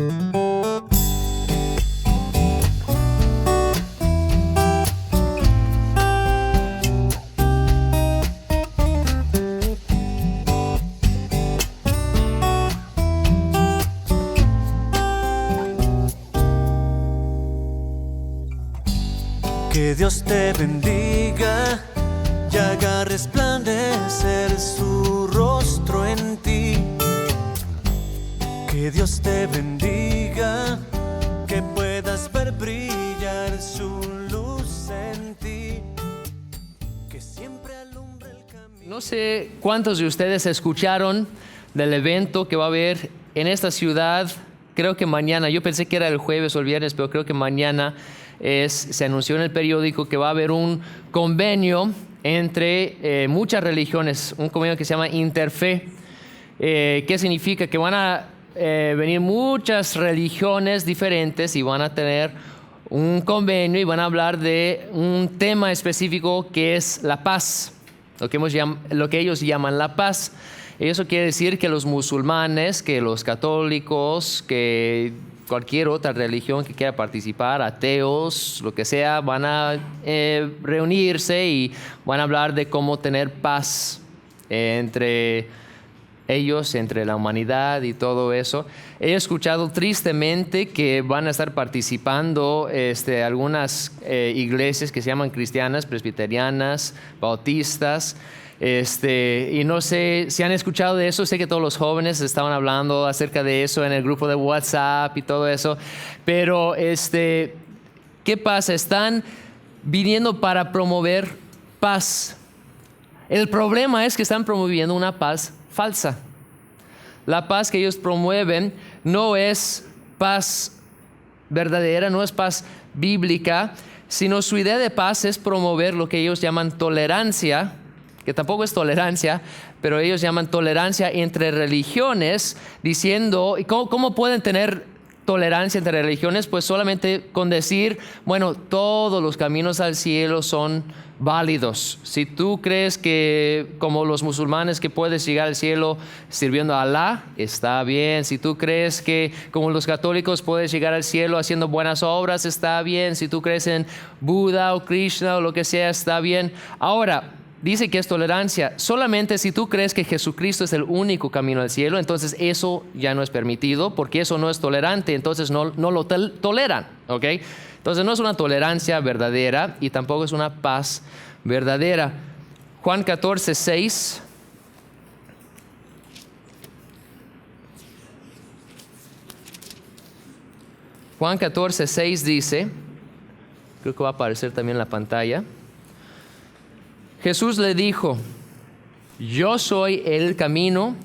Que Dios te bendiga y haga resplandecer su rostro en ti. Que Dios te bendiga, que puedas ver brillar su luz en ti, que siempre alumbre el camino. No sé cuántos de ustedes escucharon del evento que va a haber en esta ciudad. Creo que mañana, yo pensé que era el jueves o el viernes, pero creo que mañana se anunció en el periódico que va a haber un convenio entre muchas religiones, un convenio que se llama Interfe. ¿Qué significa? Que van a venir muchas religiones diferentes y van a tener un convenio y van a hablar de un tema específico que es la paz, lo que ellos llaman la paz. Eso quiere decir que los musulmanes, que los católicos, que cualquier otra religión que quiera participar, ateos, lo que sea, van a reunirse y van a hablar de cómo tener paz entre ellos, entre la humanidad y todo eso. He escuchado tristemente que van a estar participando algunas iglesias que se llaman cristianas, presbiterianas, bautistas. Y no sé si han escuchado de eso. Sé que todos los jóvenes estaban hablando acerca de eso en el grupo de WhatsApp y todo eso. Pero ¿qué pasa? Están viniendo para promover paz. El problema es que están promoviendo una paz falsa. La paz que ellos promueven no es paz verdadera, no es paz bíblica, sino su idea de paz es promover lo que ellos llaman tolerancia, que tampoco es tolerancia, pero ellos llaman tolerancia entre religiones, diciendo, ¿y cómo pueden tener tolerancia entre religiones? Pues solamente con decir, bueno, todos los caminos al cielo son válidos. Si tú crees que, como los musulmanes, que puedes llegar al cielo sirviendo a Alá, está bien. Si tú crees que, como los católicos, puedes llegar al cielo haciendo buenas obras, está bien. Si tú crees en Buda o Krishna o lo que sea, está bien. Ahora, dice que es tolerancia. Solamente si tú crees que Jesucristo es el único camino al cielo, entonces eso ya no es permitido, porque eso no es tolerante, entonces no lo toleran, ¿ok? Entonces no es una tolerancia verdadera y tampoco es una paz verdadera. Juan 14:6. Juan 14:6 dice, creo que va a aparecer también en la pantalla. Jesús le dijo, yo soy el camino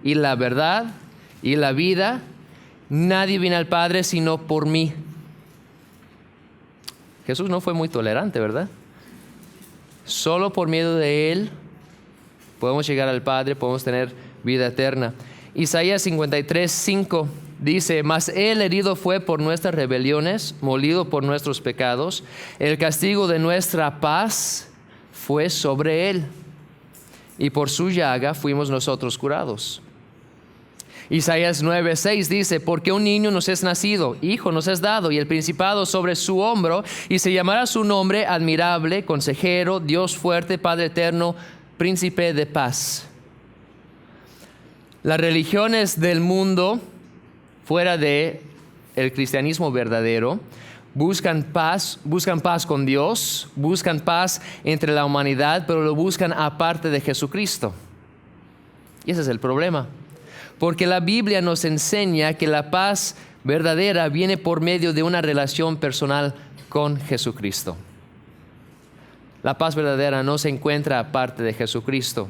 y la verdad y la vida. Nadie viene al Padre sino por mí. Jesús no fue muy tolerante, ¿verdad? Solo por medio de Él podemos llegar al Padre, podemos tener vida eterna. Isaías 53:5 dice, mas Él herido fue por nuestras rebeliones, molido por nuestros pecados. El castigo de nuestra paz fue sobre Él, y por su llaga fuimos nosotros curados. Isaías 9:6 dice, porque un niño nos es nacido, hijo nos es dado, y el principado sobre su hombro, y se llamará su nombre admirable, consejero, Dios fuerte, Padre eterno, príncipe de paz. Las religiones del mundo, fuera de el cristianismo verdadero, buscan paz con Dios, buscan paz entre la humanidad, pero lo buscan aparte de Jesucristo. Y ese es el problema. Porque la Biblia nos enseña que la paz verdadera viene por medio de una relación personal con Jesucristo. La paz verdadera no se encuentra aparte de Jesucristo.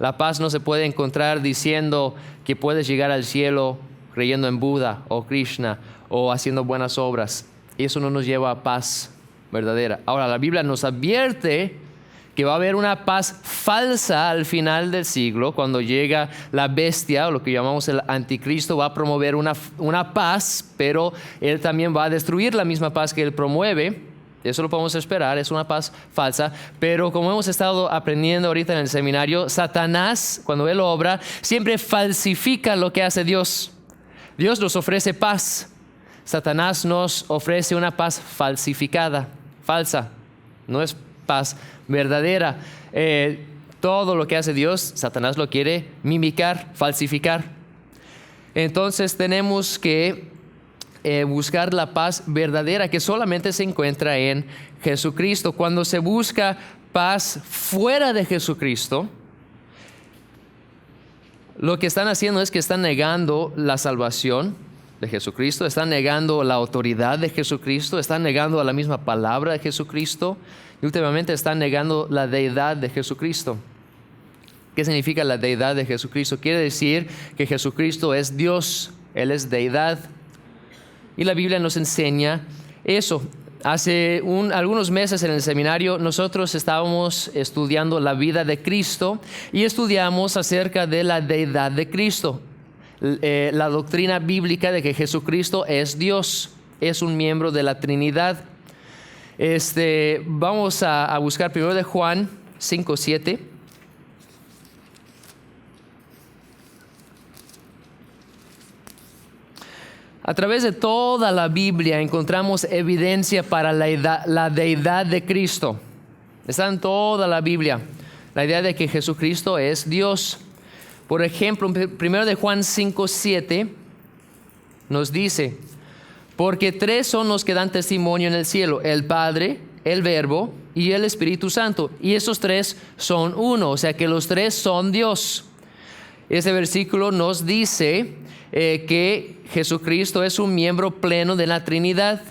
La paz no se puede encontrar diciendo que puedes llegar al cielo creyendo en Buda o Krishna o haciendo buenas obras. Y eso no nos lleva a paz verdadera. Ahora, la Biblia nos advierte que va a haber una paz falsa al final del siglo, cuando llega la bestia, o lo que llamamos el anticristo. Va a promover una paz, pero él también va a destruir la misma paz que él promueve. Eso lo podemos esperar, es una paz falsa. Pero como hemos estado aprendiendo ahorita en el seminario, Satanás, cuando él obra, siempre falsifica lo que hace Dios. Dios nos ofrece paz. Satanás nos ofrece una paz falsificada, falsa. No es paz verdadera. Todo lo que hace Dios, Satanás lo quiere mimicar, falsificar. Entonces tenemos que buscar la paz verdadera que solamente se encuentra en Jesucristo. Cuando se busca paz fuera de Jesucristo, lo que están haciendo es que están negando la salvación de Jesucristo, están negando la autoridad de Jesucristo, están negando a la misma palabra de Jesucristo y últimamente están negando la deidad de Jesucristo. ¿Qué significa la deidad de Jesucristo? Quiere decir que Jesucristo es Dios, Él es deidad. Y la Biblia nos enseña eso. Hace algunos meses en el seminario nosotros estábamos estudiando la vida de Cristo y estudiamos acerca de la deidad de Cristo. La doctrina bíblica de que Jesucristo es Dios, es un miembro de la Trinidad. Vamos a buscar primero de Juan 5:7. A través de toda la Biblia encontramos evidencia para la deidad de Cristo. Está en toda la Biblia la idea de que Jesucristo es Dios. Por ejemplo, primero de Juan 5:7 nos dice: porque tres son los que dan testimonio en el cielo, el Padre, el Verbo y el Espíritu Santo. Y esos tres son uno, o sea que los tres son Dios. Este versículo nos dice que Jesucristo es un miembro pleno de la Trinidad.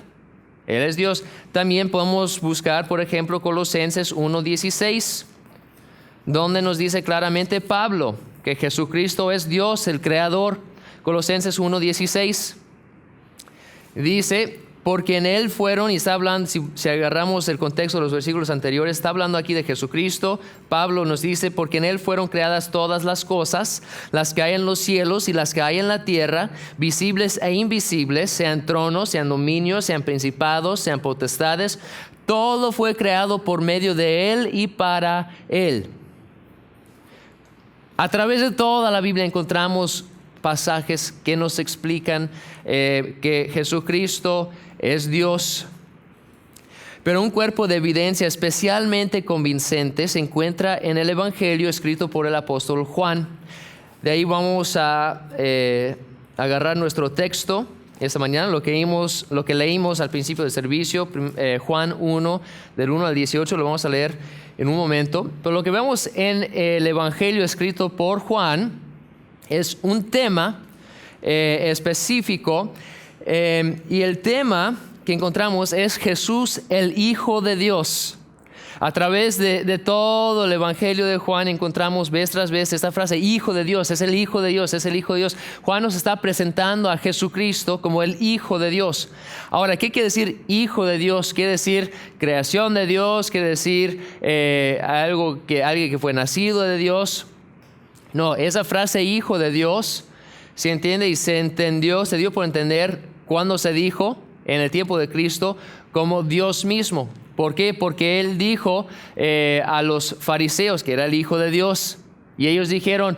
Él es Dios. También podemos buscar, por ejemplo, Colosenses 1:16, donde nos dice claramente Pablo que Jesucristo es Dios, el Creador. Colosenses 1:16 dice: porque en Él fueron, y está hablando, si agarramos el contexto de los versículos anteriores, está hablando aquí de Jesucristo. Pablo nos dice: porque en Él fueron creadas todas las cosas, las que hay en los cielos y las que hay en la tierra, visibles e invisibles, sean tronos, sean dominios, sean principados, sean potestades. Todo fue creado por medio de Él y para Él. A través de toda la Biblia encontramos pasajes que nos explican que Jesucristo es Dios. Pero un cuerpo de evidencia especialmente convincente se encuentra en el Evangelio escrito por el apóstol Juan. De ahí vamos a agarrar nuestro texto esta mañana, lo que leímos al principio del servicio, Juan 1, del 1 al 18, lo vamos a leer en un momento. Pero lo que vemos en el Evangelio escrito por Juan es un tema específico, y el tema que encontramos es Jesús, el Hijo de Dios. A través de todo el Evangelio de Juan encontramos vez tras vez esta frase: Hijo de Dios, es el Hijo de Dios, es el Hijo de Dios. Juan nos está presentando a Jesucristo como el Hijo de Dios. Ahora, ¿qué quiere decir Hijo de Dios? Quiere decir creación de Dios, quiere decir alguien que fue nacido de Dios. No, esa frase Hijo de Dios se entiende y se dio por entender cuando se dijo en el tiempo de Cristo como Dios mismo. ¿Por qué? Porque Él dijo a los fariseos que era el Hijo de Dios. Y ellos dijeron: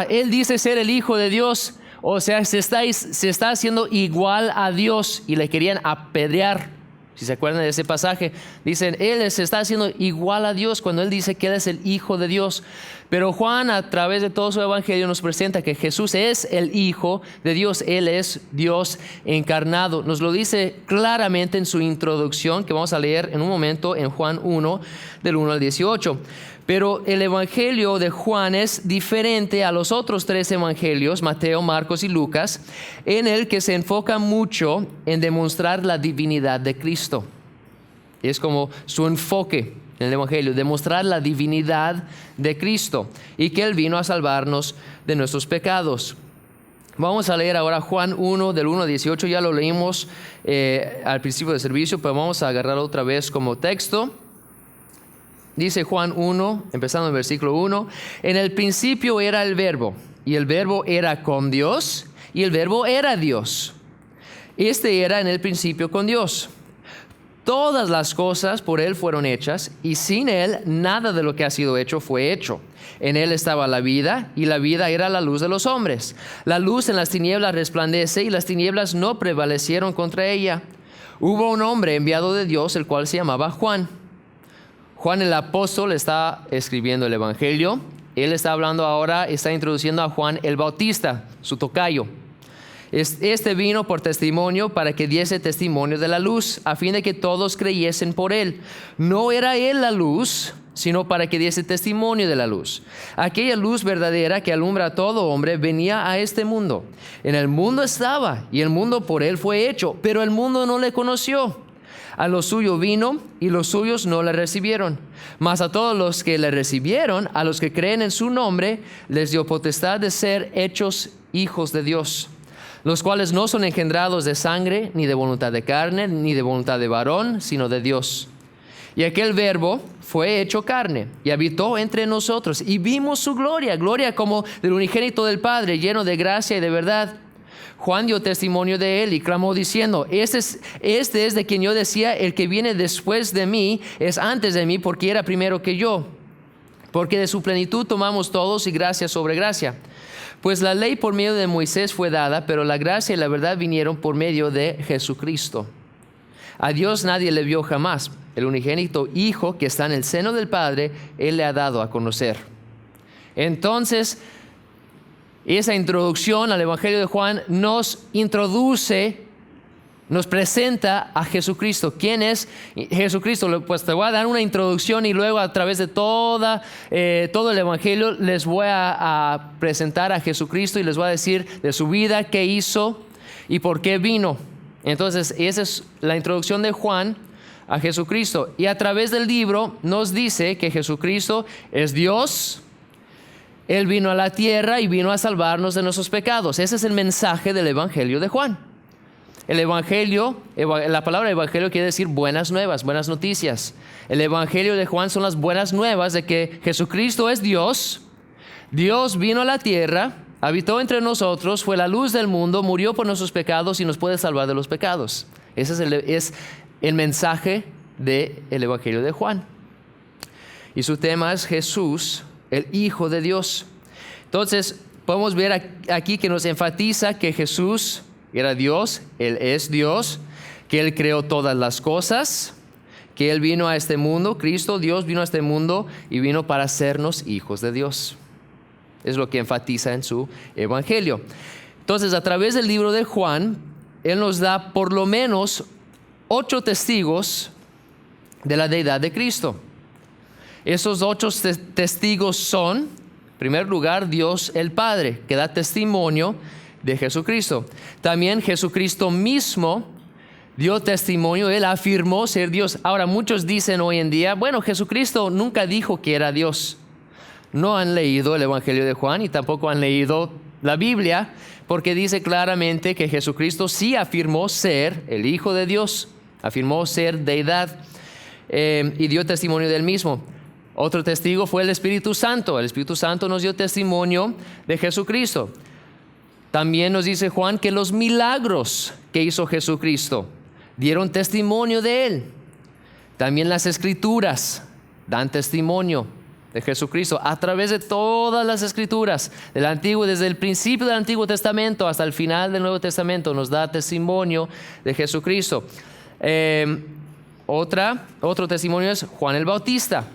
Él dice ser el Hijo de Dios. O sea, se está haciendo igual a Dios, y le querían apedrear. Si se acuerdan de ese pasaje, dicen: Él se está haciendo igual a Dios cuando Él dice que Él es el Hijo de Dios. Pero Juan, a través de todo su evangelio, nos presenta que Jesús es el Hijo de Dios. Él es Dios encarnado. Nos lo dice claramente en su introducción, que vamos a leer en un momento en Juan 1, del 1 al 18. Pero el evangelio de Juan es diferente a los otros tres evangelios, Mateo, Marcos y Lucas, en el que se enfoca mucho en demostrar la divinidad de Cristo. Es como su enfoque en el evangelio: demostrar la divinidad de Cristo y que Él vino a salvarnos de nuestros pecados. Vamos a leer ahora Juan 1, del 1 al 18. Ya lo leímos al principio del servicio, pero vamos a agarrarlo otra vez como texto. Dice Juan 1, empezando en el versículo 1: en el principio era el Verbo, y el Verbo era con Dios, y el Verbo era Dios. Este era en el principio con Dios. Todas las cosas por Él fueron hechas, y sin Él nada de lo que ha sido hecho fue hecho. En Él estaba la vida, y la vida era la luz de los hombres. La luz en las tinieblas resplandece, y las tinieblas no prevalecieron contra ella. Hubo un hombre enviado de Dios, el cual se llamaba Juan. Juan el apóstol está escribiendo el Evangelio. Él está hablando ahora, está introduciendo a Juan el Bautista, su tocayo. Este vino por testimonio para que diese testimonio de la luz, a fin de que todos creyesen por él. No era él la luz, sino para que diese testimonio de la luz. Aquella luz verdadera que alumbra a todo hombre venía a este mundo. En el mundo estaba, y el mundo por él fue hecho, pero el mundo no le conoció. A lo suyo vino, y los suyos no le recibieron. Mas a todos los que le recibieron, a los que creen en su nombre, les dio potestad de ser hechos hijos de Dios, los cuales no son engendrados de sangre, ni de voluntad de carne, ni de voluntad de varón, sino de Dios. Y aquel verbo fue hecho carne, y habitó entre nosotros, y vimos su gloria, gloria como del unigénito del Padre, lleno de gracia y de verdad. Juan dio testimonio de él y clamó diciendo: este es de quien yo decía, el que viene después de mí es antes de mí, porque era primero que yo. Porque de su plenitud tomamos todos, y gracia sobre gracia. Pues la ley por medio de Moisés fue dada, pero la gracia y la verdad vinieron por medio de Jesucristo. A Dios nadie le vio jamás. El unigénito Hijo que está en el seno del Padre, Él le ha dado a conocer. Entonces, esa introducción al Evangelio de Juan nos introduce, nos presenta a Jesucristo. ¿Quién es Jesucristo? Pues te voy a dar una introducción, y luego a través de todo el Evangelio les voy a presentar a Jesucristo, y les voy a decir de su vida, qué hizo y por qué vino. Entonces, esa es la introducción de Juan a Jesucristo. Y a través del libro nos dice que Jesucristo es Dios. Él vino a la tierra y vino a salvarnos de nuestros pecados. Ese es el mensaje del Evangelio de Juan. El Evangelio, la palabra Evangelio quiere decir buenas nuevas, buenas noticias. El Evangelio de Juan son las buenas nuevas de que Jesucristo es Dios. Dios vino a la tierra, habitó entre nosotros, fue la luz del mundo, murió por nuestros pecados y nos puede salvar de los pecados. Ese es el mensaje del Evangelio de Juan. Y su tema es Jesús, el Hijo de Dios. Entonces, podemos ver aquí que nos enfatiza que Jesús era Dios, Él es Dios, que Él creó todas las cosas, que Él vino a este mundo, Cristo, Dios, vino a este mundo y vino para hacernos hijos de Dios. Es lo que enfatiza en su Evangelio. Entonces, a través del libro de Juan, Él nos da por lo menos 8 testigos de la deidad de Cristo. Esos 8 testigos son, en primer lugar, Dios el Padre, que da testimonio de Jesucristo. También Jesucristo mismo dio testimonio, Él afirmó ser Dios. Ahora, muchos dicen hoy en día, bueno, Jesucristo nunca dijo que era Dios. No han leído el Evangelio de Juan y tampoco han leído la Biblia, porque dice claramente que Jesucristo sí afirmó ser el Hijo de Dios, afirmó ser deidad, y dio testimonio de Él mismo. Otro testigo fue el Espíritu Santo. El Espíritu Santo nos dio testimonio de Jesucristo. También nos dice Juan que los milagros que hizo Jesucristo dieron testimonio de Él. También las Escrituras dan testimonio de Jesucristo a través de todas las Escrituras, del Antiguo, desde el principio del Antiguo Testamento hasta el final del Nuevo Testamento, nos da testimonio de Jesucristo. Otro testimonio es Juan el Bautista.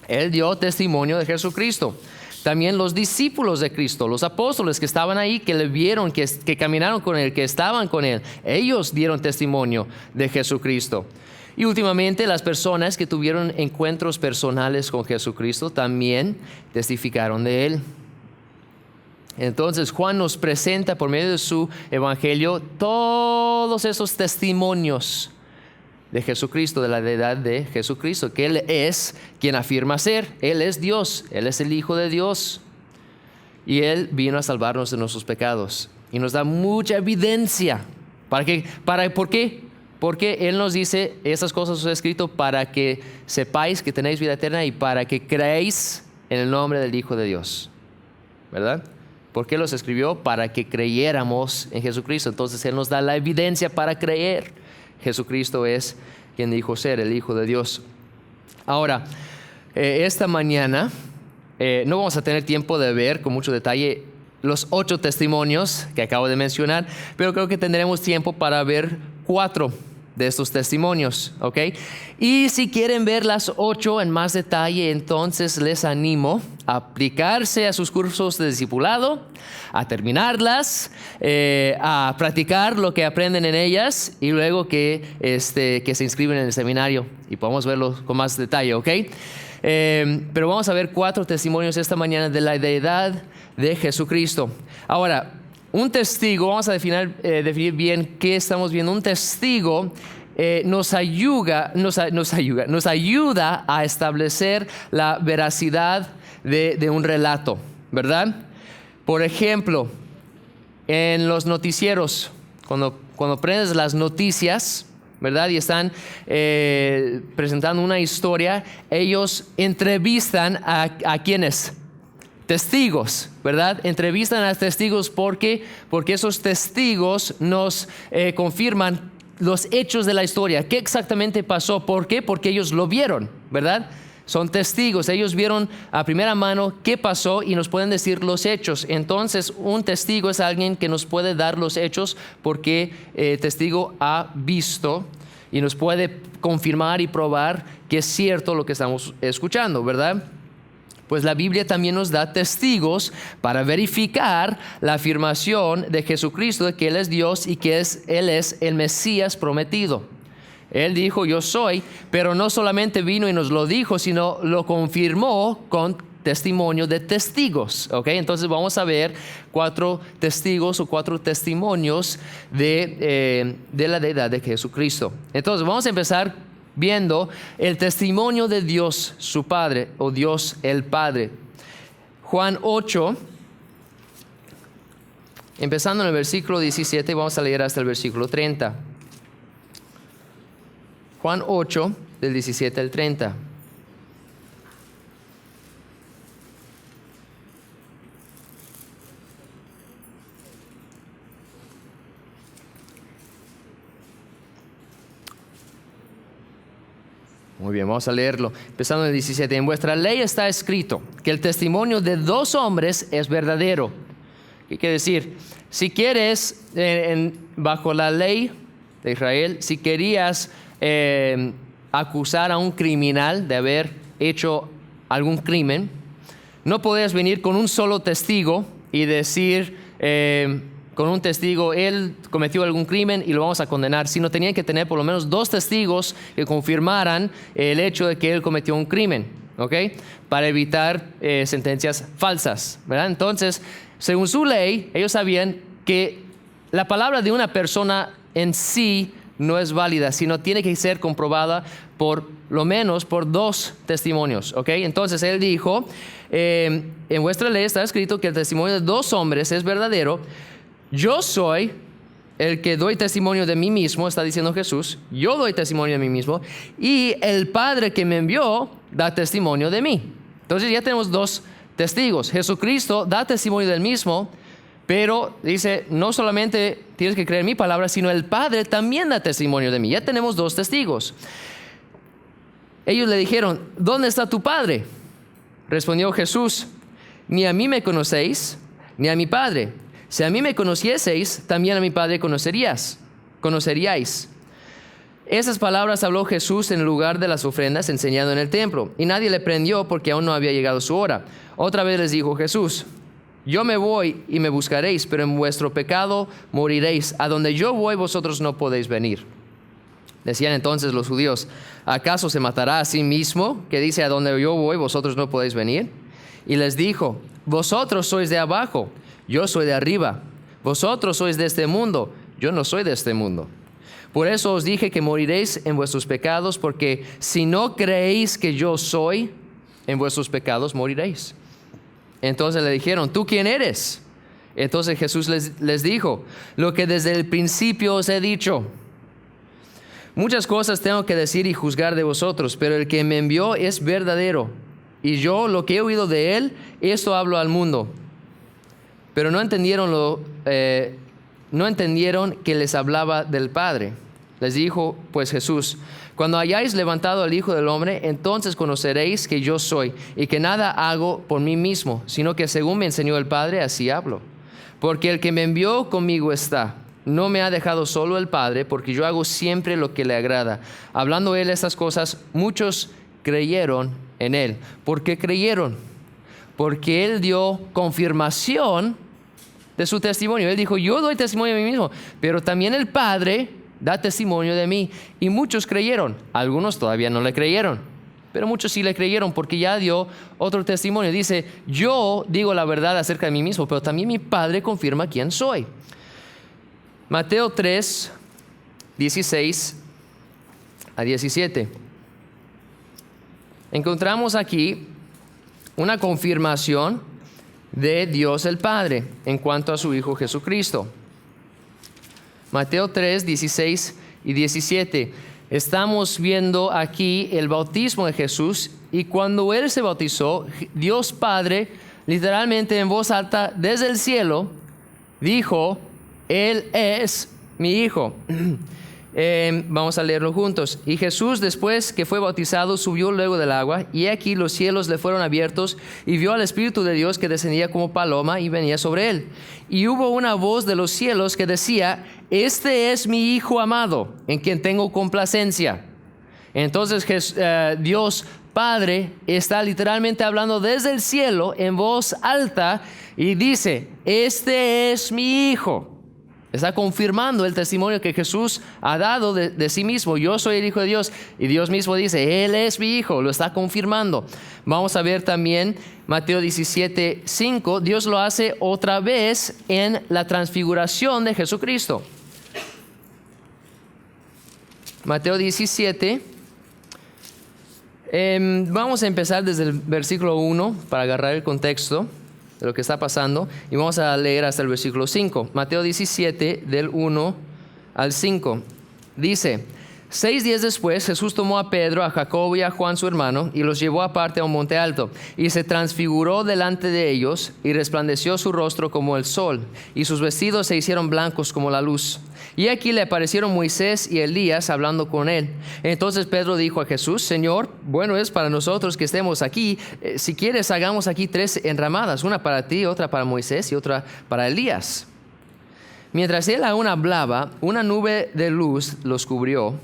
Él dio testimonio de Jesucristo. También los discípulos de Cristo, los apóstoles que estaban ahí, que le vieron, que caminaron con Él, que estaban con Él, ellos dieron testimonio de Jesucristo. Y últimamente las personas que tuvieron encuentros personales con Jesucristo también testificaron de Él. Entonces Juan nos presenta por medio de su Evangelio todos esos testimonios de Jesucristo, de la deidad de Jesucristo, que Él es quien afirma ser. Él es Dios, Él es el Hijo de Dios, y Él vino a salvarnos de nuestros pecados, y nos da mucha evidencia. ¿Por qué? Porque Él nos dice, estas cosas os he escrito para que sepáis que tenéis vida eterna y para que creáis en el nombre del Hijo de Dios, ¿verdad? ¿Por qué los escribió? Para que creyéramos en Jesucristo. Entonces Él nos da la evidencia para creer Jesucristo es quien dijo ser, el Hijo de Dios. Ahora, esta mañana no vamos a tener tiempo de ver con mucho detalle los 8 testimonios que acabo de mencionar, pero creo que tendremos tiempo para ver 4 de estos testimonios, ¿ok? Y si quieren ver las 8 en más detalle, entonces les animo a aplicarse a sus cursos de discipulado, a terminarlas, a practicar lo que aprenden en ellas y luego que se inscriben en el seminario y podamos verlo con más detalle, ¿ok? Pero vamos a ver 4 testimonios esta mañana de la deidad de Jesucristo. Ahora, un testigo, vamos a definir bien qué estamos viendo. Un testigo nos ayuda a establecer la veracidad de un relato, ¿verdad? Por ejemplo, en los noticieros, cuando prendes las noticias, ¿verdad? Y están presentando una historia, ellos entrevistan a ¿quiénes? Testigos, ¿verdad? Entrevistan a testigos porque esos testigos nos confirman los hechos de la historia. ¿Qué exactamente pasó? ¿Por qué? Porque ellos lo vieron, ¿verdad? Son testigos, ellos vieron a primera mano qué pasó y nos pueden decir los hechos. Entonces, un testigo es alguien que nos puede dar los hechos porque el testigo ha visto y nos puede confirmar y probar que es cierto lo que estamos escuchando, ¿verdad? Pues la Biblia también nos da testigos para verificar la afirmación de Jesucristo de que Él es Dios y que Él es el Mesías prometido. Él dijo, yo soy, pero no solamente vino y nos lo dijo, sino lo confirmó con testimonio de testigos. ¿Okay? Entonces vamos a ver 4 testigos o 4 testimonios de la deidad de Jesucristo. Entonces vamos a empezar viendo el testimonio de Dios su Padre o Dios el Padre. Juan 8, empezando en el versículo 17, vamos a leer hasta el versículo 30. Juan 8, del 17 al 30. Muy bien, vamos a leerlo. Empezando en el 17. En vuestra ley está escrito que el testimonio de 2 hombres es verdadero. ¿Qué quiere decir? Si quieres, bajo la ley de Israel, si querías acusar a un criminal de haber hecho algún crimen, no podías venir con un solo testigo y decir con un testigo, él cometió algún crimen y lo vamos a condenar, sino tenían que tener por lo menos 2 testigos que confirmaran el hecho de que él cometió un crimen, ¿ok? Para evitar sentencias falsas, ¿verdad? Entonces, según su ley, ellos sabían que la palabra de una persona en sí no es válida, sino tiene que ser comprobada por lo menos por 2 testimonios, ¿ok? Entonces él dijo, en vuestra ley está escrito que el testimonio de 2 hombres es verdadero. Yo soy el que doy testimonio de mí mismo, está diciendo Jesús. Yo doy testimonio de mí mismo y el Padre que me envió da testimonio de mí. Entonces ya tenemos 2 testigos. Jesucristo da testimonio del mismo, pero dice, no solamente tienes que creer en mi palabra, sino el Padre también da testimonio de mí. Ya tenemos 2 testigos. Ellos le dijeron, ¿dónde está tu Padre? Respondió Jesús, ni a mí me conocéis, ni a mi Padre. Si a mí me conocieseis, también a mi Padre conoceríais. Esas palabras habló Jesús en el lugar de las ofrendas, enseñando en el templo. Y nadie le prendió porque aún no había llegado su hora. Otra vez les dijo Jesús, yo me voy y me buscaréis, pero en vuestro pecado moriréis. A donde yo voy, vosotros no podéis venir. Decían entonces los judíos, ¿acaso se matará a sí mismo, que dice, a donde yo voy, vosotros no podéis venir? Y les dijo, vosotros sois de abajo, yo soy de arriba. Vosotros sois de este mundo, yo no soy de este mundo. Por eso os dije que moriréis en vuestros pecados, porque si no creéis que yo soy, en vuestros pecados moriréis. Entonces le dijeron, ¿tú quién eres? Entonces Jesús les dijo, lo que desde el principio os he dicho. Muchas cosas tengo que decir y juzgar de vosotros, pero el que me envió es verdadero. Y yo lo que he oído de él, esto hablo al mundo. Pero no entendieron que les hablaba del Padre. Les dijo pues Jesús: cuando hayáis levantado al Hijo del Hombre, entonces conoceréis que yo soy, y que nada hago por mí mismo, sino que según me enseñó el Padre, así hablo. Porque el que me envió conmigo está. No me ha dejado solo el Padre, porque yo hago siempre lo que le agrada. Hablando él estas cosas, muchos creyeron en él. ¿Por qué creyeron? Porque él dio confirmación de su testimonio. Él dijo: yo doy testimonio de mí mismo, pero también el Padre da testimonio de mí. Y muchos creyeron. Algunos todavía no le creyeron, pero muchos sí le creyeron, porque ya dio otro testimonio. Dice: yo digo la verdad acerca de mí mismo, pero también mi Padre confirma quién soy. Mateo 3, 16 a 17. Encontramos aquí una confirmación de Dios el Padre en cuanto a su Hijo Jesucristo. Mateo 3, 16 y 17. Estamos viendo aquí el bautismo de Jesús, y cuando Él se bautizó, Dios Padre, literalmente en voz alta desde el cielo, dijo: Él es mi Hijo. Vamos a leerlo juntos. Y Jesús, después que fue bautizado, subió luego del agua, y aquí los cielos le fueron abiertos, y vio al Espíritu de Dios que descendía como paloma y venía sobre él. Y hubo una voz de los cielos que decía: este es mi Hijo amado, en quien tengo complacencia. Entonces Dios Padre está literalmente hablando desde el cielo en voz alta y dice: este es mi Hijo. Está confirmando el testimonio que Jesús ha dado de sí mismo. Yo soy el Hijo de Dios. Y Dios mismo dice: Él es mi Hijo. Lo está confirmando. Vamos a ver también Mateo 17, 5. Dios lo hace otra vez en la transfiguración de Jesucristo. Mateo 17. Vamos a empezar desde el versículo 1 para agarrar el contexto de lo que está pasando, y vamos a leer hasta el versículo 5. Mateo 17, del 1 al 5. Dice: 6 días después, Jesús tomó a Pedro, a Jacobo y a Juan su hermano, y los llevó aparte a un monte alto, y se transfiguró delante de ellos, y resplandeció su rostro como el sol, y sus vestidos se hicieron blancos como la luz. Y aquí le aparecieron Moisés y Elías hablando con él. Entonces Pedro dijo a Jesús: Señor, bueno es para nosotros que estemos aquí. Si quieres, hagamos aquí 3 enramadas, una para ti, otra para Moisés y otra para Elías. Mientras él aún hablaba, una nube de luz los cubrió.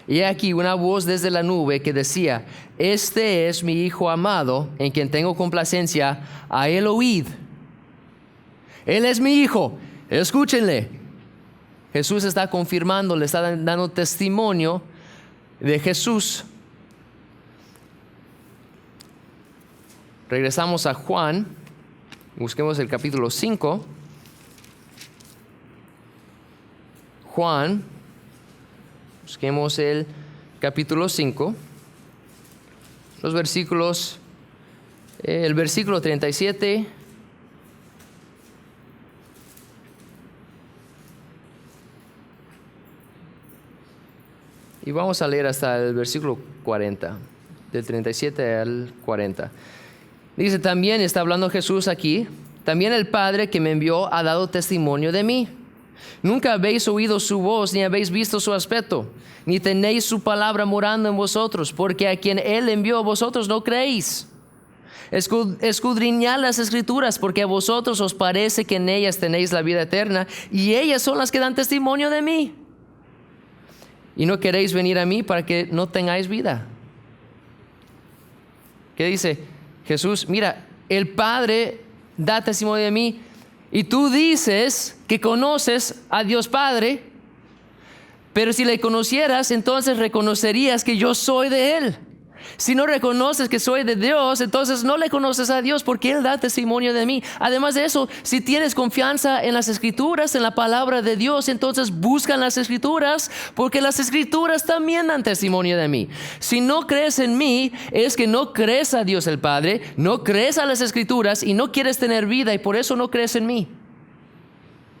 Y aquí una voz desde la nube que decía: este es mi Hijo amado, en quien tengo complacencia, a él oíd. Él es mi Hijo, escúchenle. Jesús está confirmando, le está dando testimonio de Jesús. Regresamos a Juan, busquemos el capítulo 5. Juan, busquemos el capítulo 5, los versículos, el versículo 37. Y vamos a leer hasta el versículo 40, del 37 al 40. Dice: también está hablando Jesús aquí: también el Padre que me envió ha dado testimonio de mí. Nunca habéis oído su voz, ni habéis visto su aspecto, ni tenéis su palabra morando en vosotros, porque a quien Él envió vosotros no creéis. Escudriñad las Escrituras, porque a vosotros os parece que en ellas tenéis la vida eterna, y ellas son las que dan testimonio de mí. Y no queréis venir a mí para que no tengáis vida. ¿Qué dice Jesús? Mira, el Padre da testimonio de mí, y tú dices que conoces a Dios Padre, pero si le conocieras, entonces reconocerías que yo soy de Él. Si no reconoces que soy de Dios, entonces no le conoces a Dios, porque Él da testimonio de mí. Además de eso, si tienes confianza en las Escrituras, en la palabra de Dios, entonces buscan las Escrituras, porque las Escrituras también dan testimonio de mí. Si no crees en mí, es que no crees a Dios el Padre, no crees a las Escrituras y no quieres tener vida, y por eso no crees en mí.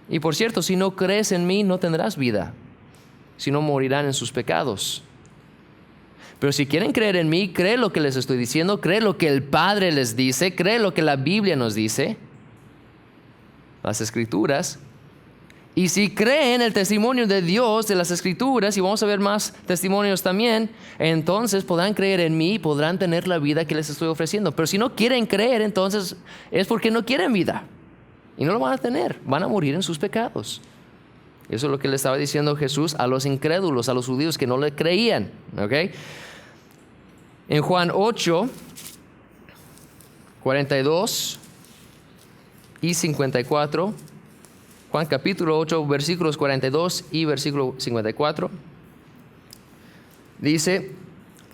Y por cierto, si no crees en mí, no tendrás vida, sino morirán en sus pecados. Pero si quieren creer en mí, cree lo que les estoy diciendo, cree lo que el Padre les dice, cree lo que la Biblia nos dice, las Escrituras, Y si creen el testimonio de Dios, de las Escrituras, y vamos a ver más testimonios también, entonces podrán creer en mí y podrán tener la vida que les estoy ofreciendo. Pero si no quieren creer, entonces es porque no quieren vida. Y no lo van a tener, van a morir en sus pecados. Eso es lo que le estaba diciendo Jesús a los incrédulos, a los judíos que no le creían. ¿Okay? En Juan 8, 42 y 54, Juan capítulo 8, versículos 42 y versículo 54, dice,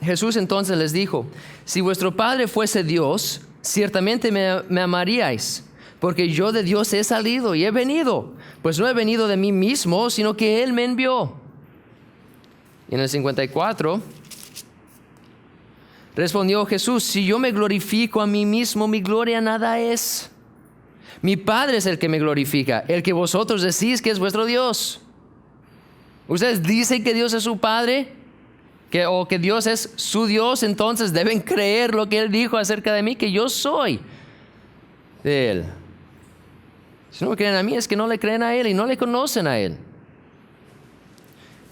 Jesús entonces les dijo, si vuestro Padre fuese Dios, ciertamente me amaríais, porque yo de Dios he salido y he venido, pues no he venido de mí mismo, sino que Él me envió. Y en el 54, respondió Jesús, si yo me glorifico a mí mismo, mi gloria nada es. Mi Padre es el que me glorifica, el que vosotros decís que es vuestro Dios. Ustedes dicen que Dios es su Padre, o que Dios es su Dios, entonces deben creer lo que Él dijo acerca de mí, que yo soy de Él. Si no me creen a mí, es que no le creen a Él y no le conocen a Él.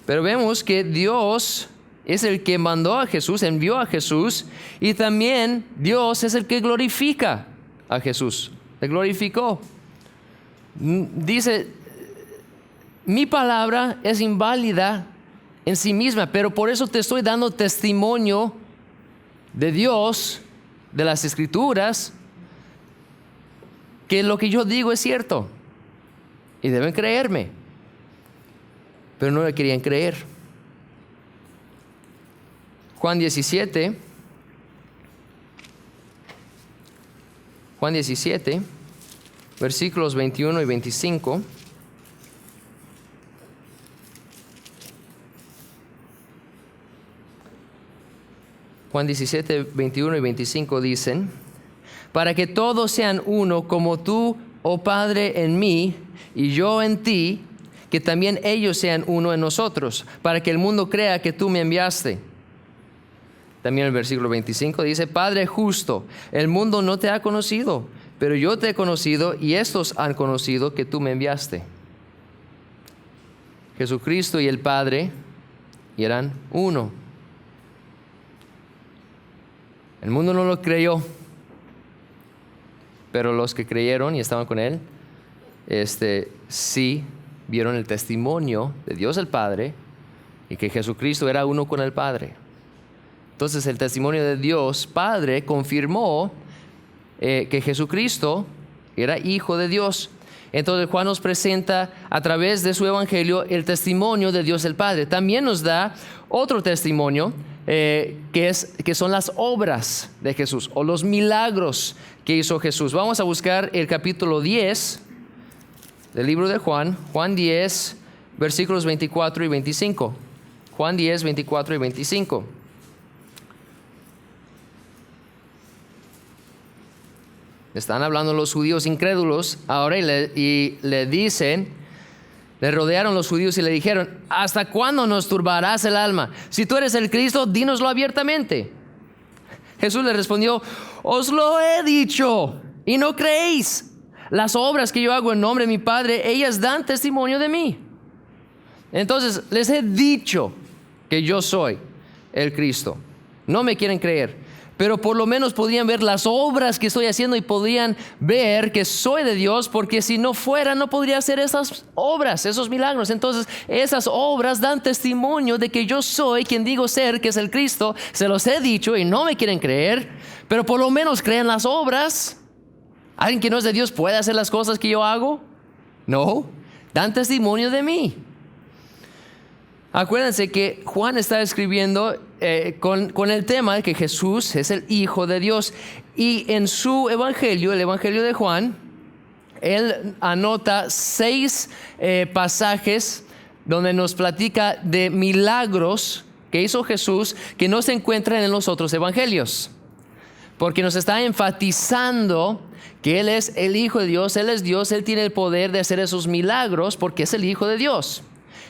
Pero vemos que Dios es el que mandó a Jesús, envió a Jesús, y también Dios es el que glorifica a Jesús. Le glorificó. Dice, mi palabra es inválida en sí misma, pero por eso te estoy dando testimonio de Dios, de las Escrituras, que lo que yo digo es cierto. Y deben creerme. Pero no le querían creer. Juan 17, versículos 21 y 25. Juan 17, 21 y 25 dicen, para que todos sean uno como tú, oh Padre, en mí y yo en ti, que también ellos sean uno en nosotros, para que el mundo crea que tú me enviaste. También el versículo 25 dice, Padre justo, el mundo no te ha conocido, pero yo te he conocido y estos han conocido que tú me enviaste. Jesucristo y el Padre eran uno. El mundo no lo creyó, pero los que creyeron y estaban con Él, sí vieron el testimonio de Dios el Padre y que Jesucristo era uno con el Padre. Entonces el testimonio de Dios Padre confirmó que Jesucristo era Hijo de Dios. Entonces Juan nos presenta a través de su evangelio el testimonio de Dios el Padre. También nos da otro testimonio que son las obras de Jesús o los milagros que hizo Jesús. Vamos a buscar el capítulo 10 del libro de Juan, Juan 10, versículos 24 y 25. Juan 10, 24 y 25. Están hablando los judíos incrédulos ahora y le dicen, le rodearon los judíos y le dijeron, ¿hasta cuándo nos turbarás el alma? Si tú eres el Cristo, dínoslo abiertamente. Jesús le respondió, os lo he dicho y no creéis. Las obras que yo hago en nombre de mi Padre, ellas dan testimonio de mí. Entonces les he dicho que yo soy el Cristo. No me quieren creer. Pero por lo menos podrían ver las obras que estoy haciendo y podrían ver que soy de Dios, porque si no fuera, no podría hacer esas obras, esos milagros. Entonces, esas obras dan testimonio de que yo soy quien digo ser, que es el Cristo. Se los he dicho y no me quieren creer, pero por lo menos creen las obras. ¿Alguien que no es de Dios puede hacer las cosas que yo hago? No, dan testimonio de mí. Acuérdense que Juan está escribiendo con el tema de que Jesús es el Hijo de Dios. Y en su evangelio, el evangelio de Juan, él anota 6 pasajes donde nos platica de milagros que hizo Jesús que no se encuentran en los otros evangelios. Porque nos está enfatizando que Él es el Hijo de Dios, Él es Dios, Él tiene el poder de hacer esos milagros porque es el Hijo de Dios.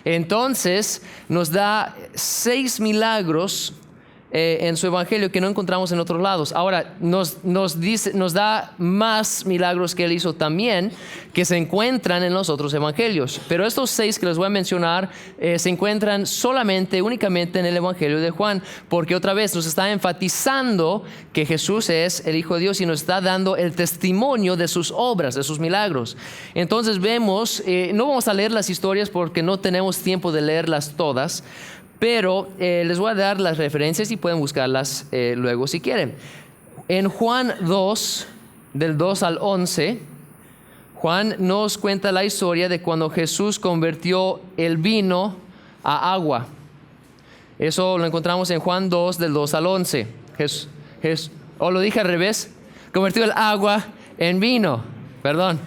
Entonces nos da 6 milagros en su evangelio que no encontramos en otros lados. Ahora, nos da más milagros que él hizo también, que se encuentran en los otros evangelios. Pero estos 6 que les voy a mencionar se encuentran únicamente en el evangelio de Juan, porque otra vez nos está enfatizando que Jesús es el Hijo de Dios y nos está dando el testimonio de sus obras, de sus milagros. Entonces vemos, no vamos a leer las historias porque no tenemos tiempo de leerlas todas, pero les voy a dar las referencias y pueden buscarlas luego si quieren. En Juan 2, del 2 al 11, Juan nos cuenta la historia de cuando Jesús convirtió el vino a agua. Eso lo encontramos en Juan 2, del 2 al 11. O lo dije al revés, convirtió el agua en vino, perdón.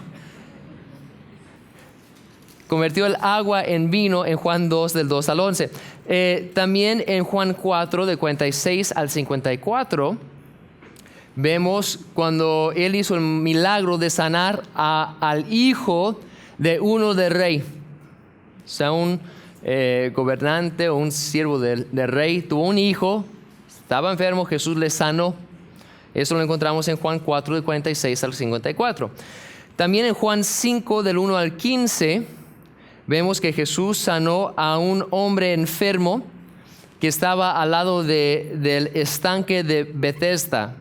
Convirtió el agua en vino en Juan 2, del 2 al 11. También en Juan 4, del 46 al 54, vemos cuando él hizo el milagro de sanar al hijo de uno del rey. O sea, un gobernante o un siervo del rey tuvo un hijo, estaba enfermo, Jesús le sanó. Eso lo encontramos en Juan 4, del 46 al 54. También en Juan 5, del 1 al 15, vemos que Jesús sanó a un hombre enfermo que estaba al lado del estanque de Bethesda.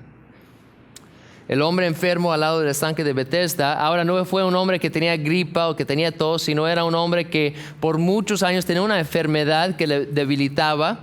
El hombre enfermo al lado del estanque de Bethesda, ahora no fue un hombre que tenía gripa o que tenía tos, sino era un hombre que por muchos años tenía una enfermedad que le debilitaba,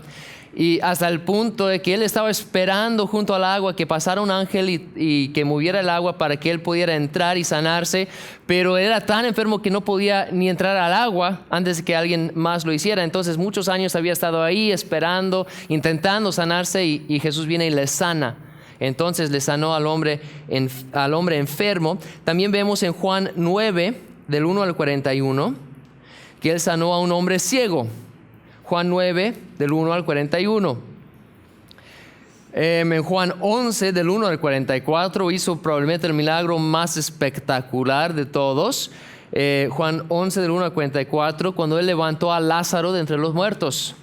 y hasta el punto de que él estaba esperando junto al agua que pasara un ángel y que moviera el agua para que él pudiera entrar y sanarse, pero era tan enfermo que no podía ni entrar al agua antes de que alguien más lo hiciera. Entonces muchos años había estado ahí esperando, intentando sanarse, y Jesús viene y le sana. Entonces le sanó al hombre enfermo. También vemos en Juan 9, del 1 al 41, que él sanó a un hombre ciego. Juan 9, del 1 al 41. En Juan 11, del 1 al 44, hizo probablemente el milagro más espectacular de todos. Juan 11, del 1 al 44, cuando él levantó a Lázaro de entre los muertos.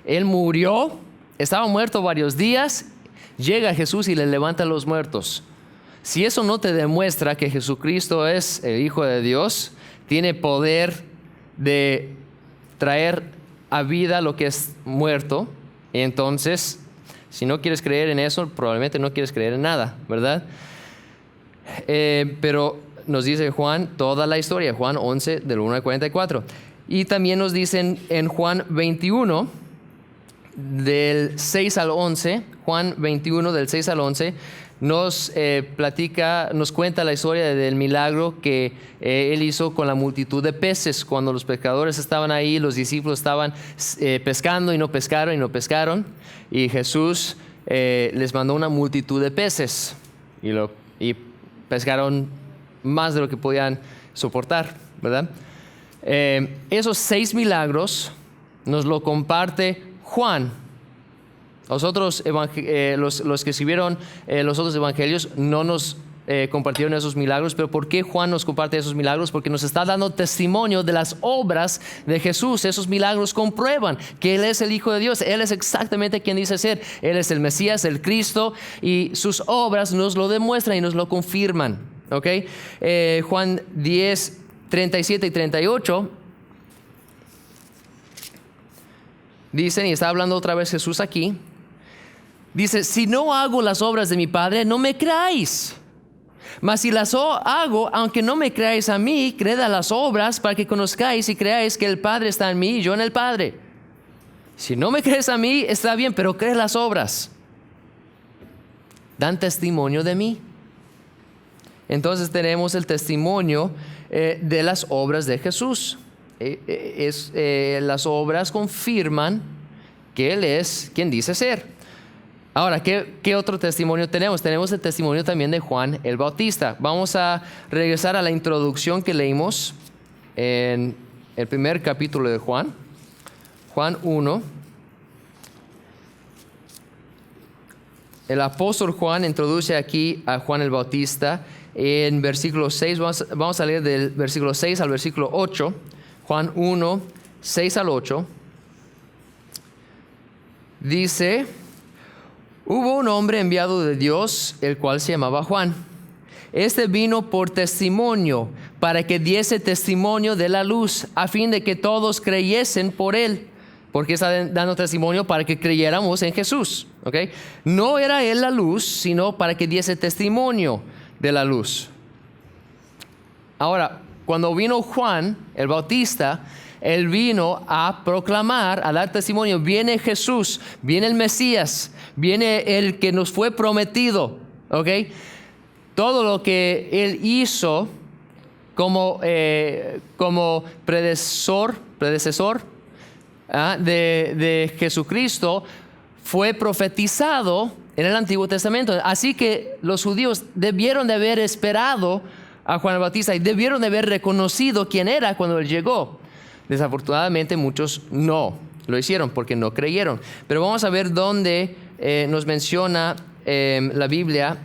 Él murió, estaba muerto varios días, llega Jesús y le levanta a los muertos. Si eso no te demuestra que Jesucristo es el Hijo de Dios, tiene poder de traer a vida lo que es muerto, entonces si no quieres creer en eso, probablemente no quieres creer en nada, ¿verdad? Pero nos dice Juan toda la historia, Juan 11, del 1 al 44. Y también nos dicen en Juan 21, del 6 al 11, Juan 21, del 6 al 11, nos cuenta la historia del milagro que él hizo con la multitud de peces. Cuando los pescadores estaban ahí, los discípulos estaban pescando y no pescaron, y Jesús les mandó una multitud de peces y pescaron más de lo que podían soportar, ¿verdad? Esos 6 milagros nos lo comparte Juan. Los que escribieron los otros evangelios no nos compartieron esos milagros. Pero ¿por qué Juan nos comparte esos milagros? Porque nos está dando testimonio de las obras de Jesús. Esos milagros comprueban que Él es el Hijo de Dios. Él es exactamente quien dice ser. Él es el Mesías, el Cristo, y sus obras nos lo demuestran y nos lo confirman. ¿Okay? Juan 10, 37 y 38 dicen, y está hablando otra vez Jesús aquí, dice: si no hago las obras de mi Padre, no me creáis. Mas si las hago, aunque no me creáis a mí, creed a las obras, para que conozcáis y creáis que el Padre está en mí y yo en el Padre. Si no me crees a mí, está bien, pero cree las obras. Dan testimonio de mí. Entonces tenemos el testimonio de las obras de Jesús. Las obras confirman que Él es quien dice ser. Ahora, ¿qué otro testimonio tenemos? Tenemos el testimonio también de Juan el Bautista. Vamos a regresar a la introducción que leímos en el primer capítulo de Juan, Juan 1. El apóstol Juan introduce aquí a Juan el Bautista en versículo 6. Vamos a leer del versículo 6 al versículo 8. Juan 1, 6 al 8. Dice: Hubo un hombre enviado de Dios, el cual se llamaba Juan. Este vino por testimonio, para que diese testimonio de la luz, a fin de que todos creyesen por él. Porque está dando testimonio para que creyéramos en Jesús. ¿Okay? No era él la luz, sino para que diese testimonio de la luz. Ahora, cuando vino Juan, el Bautista, él vino a proclamar, a dar testimonio. Viene Jesús, viene el Mesías, viene el que nos fue prometido. ¿Okay? Todo lo que él hizo como predecesor de Jesucristo fue profetizado en el Antiguo Testamento. Así que los judíos debieron de haber esperado a Juan el Bautista y debieron de haber reconocido quién era cuando él llegó. Desafortunadamente muchos no lo hicieron porque no creyeron. Pero vamos a ver dónde nos menciona la Biblia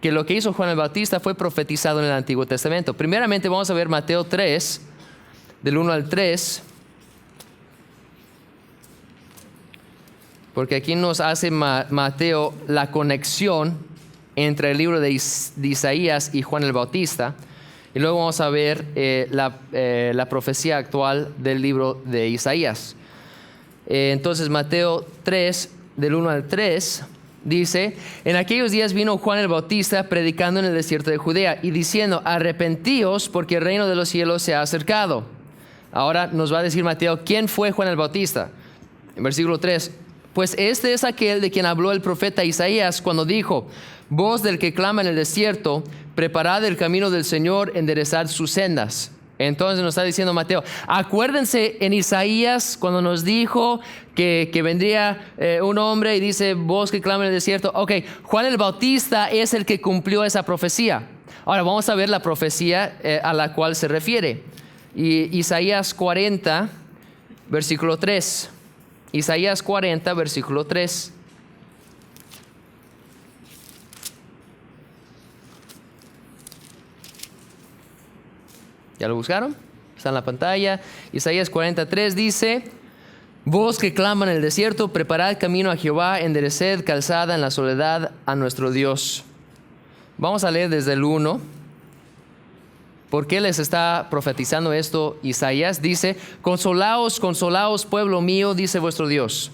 que lo que hizo Juan el Bautista fue profetizado en el Antiguo Testamento. Primeramente vamos a ver Mateo 3, del 1 al 3. Porque aquí nos hace Mateo la conexión entre el libro de Isaías y Juan el Bautista. Y luego vamos a ver la profecía actual del libro de Isaías. Entonces Mateo 3, del 1 al 3, dice: en aquellos días vino Juan el Bautista predicando en el desierto de Judea y diciendo: arrepentíos porque el reino de los cielos se ha acercado. Ahora nos va a decir Mateo quién fue Juan el Bautista. En versículo 3: pues este es aquel de quien habló el profeta Isaías cuando dijo: voz del que clama en el desierto, preparad el camino del Señor, enderezad sus sendas. Entonces nos está diciendo Mateo, acuérdense en Isaías cuando nos dijo que vendría un hombre y dice: voz que clama en el desierto. Ok, Juan el Bautista es el que cumplió esa profecía. Ahora vamos a ver la profecía a la cual se refiere. Isaías 40, versículo 3. Isaías 40, versículo 3. ¿Ya lo buscaron? Está en la pantalla. Isaías 43 dice: voz que clama en el desierto, preparad camino a Jehová, endereced calzada en la soledad a nuestro Dios. Vamos a leer desde el 1. ¿Por qué les está profetizando esto Isaías? Dice: consolaos, consolaos, pueblo mío, dice vuestro Dios.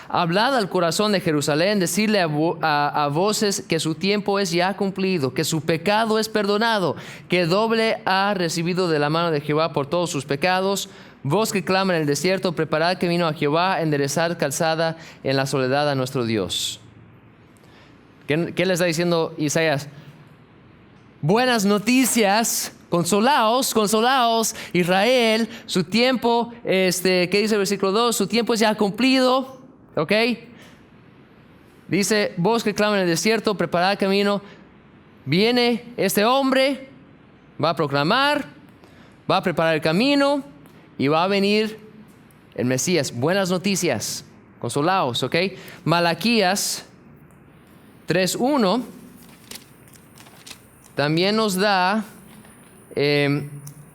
Hablad al corazón de Jerusalén, decidle a voces que su tiempo es ya cumplido, que su pecado es perdonado, que doble ha recibido de la mano de Jehová por todos sus pecados. Voz que clama en el desierto, preparad camino a Jehová, enderezad calzada en la soledad a nuestro Dios. ¿Qué le está diciendo Isaías? Buenas noticias. Consolaos, consolaos, Israel, su tiempo, ¿qué dice el versículo 2? Su tiempo es ya cumplido, ¿ok? Dice: voz que clama en el desierto, preparad camino. Viene este hombre, va a proclamar, va a preparar el camino y va a venir el Mesías. Buenas noticias, consolaos, ¿ok? Malaquías 3:1 también nos da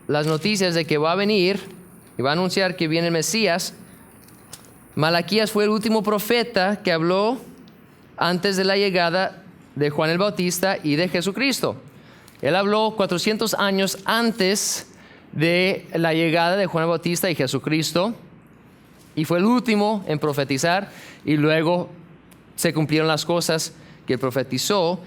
las noticias de que va a venir y va a anunciar que viene el Mesías. Malaquías fue el último profeta que habló antes de la llegada de Juan el Bautista y de Jesucristo. Él habló 400 años antes de la llegada de Juan el Bautista y Jesucristo, y fue el último en profetizar, y luego se cumplieron las cosas que profetizó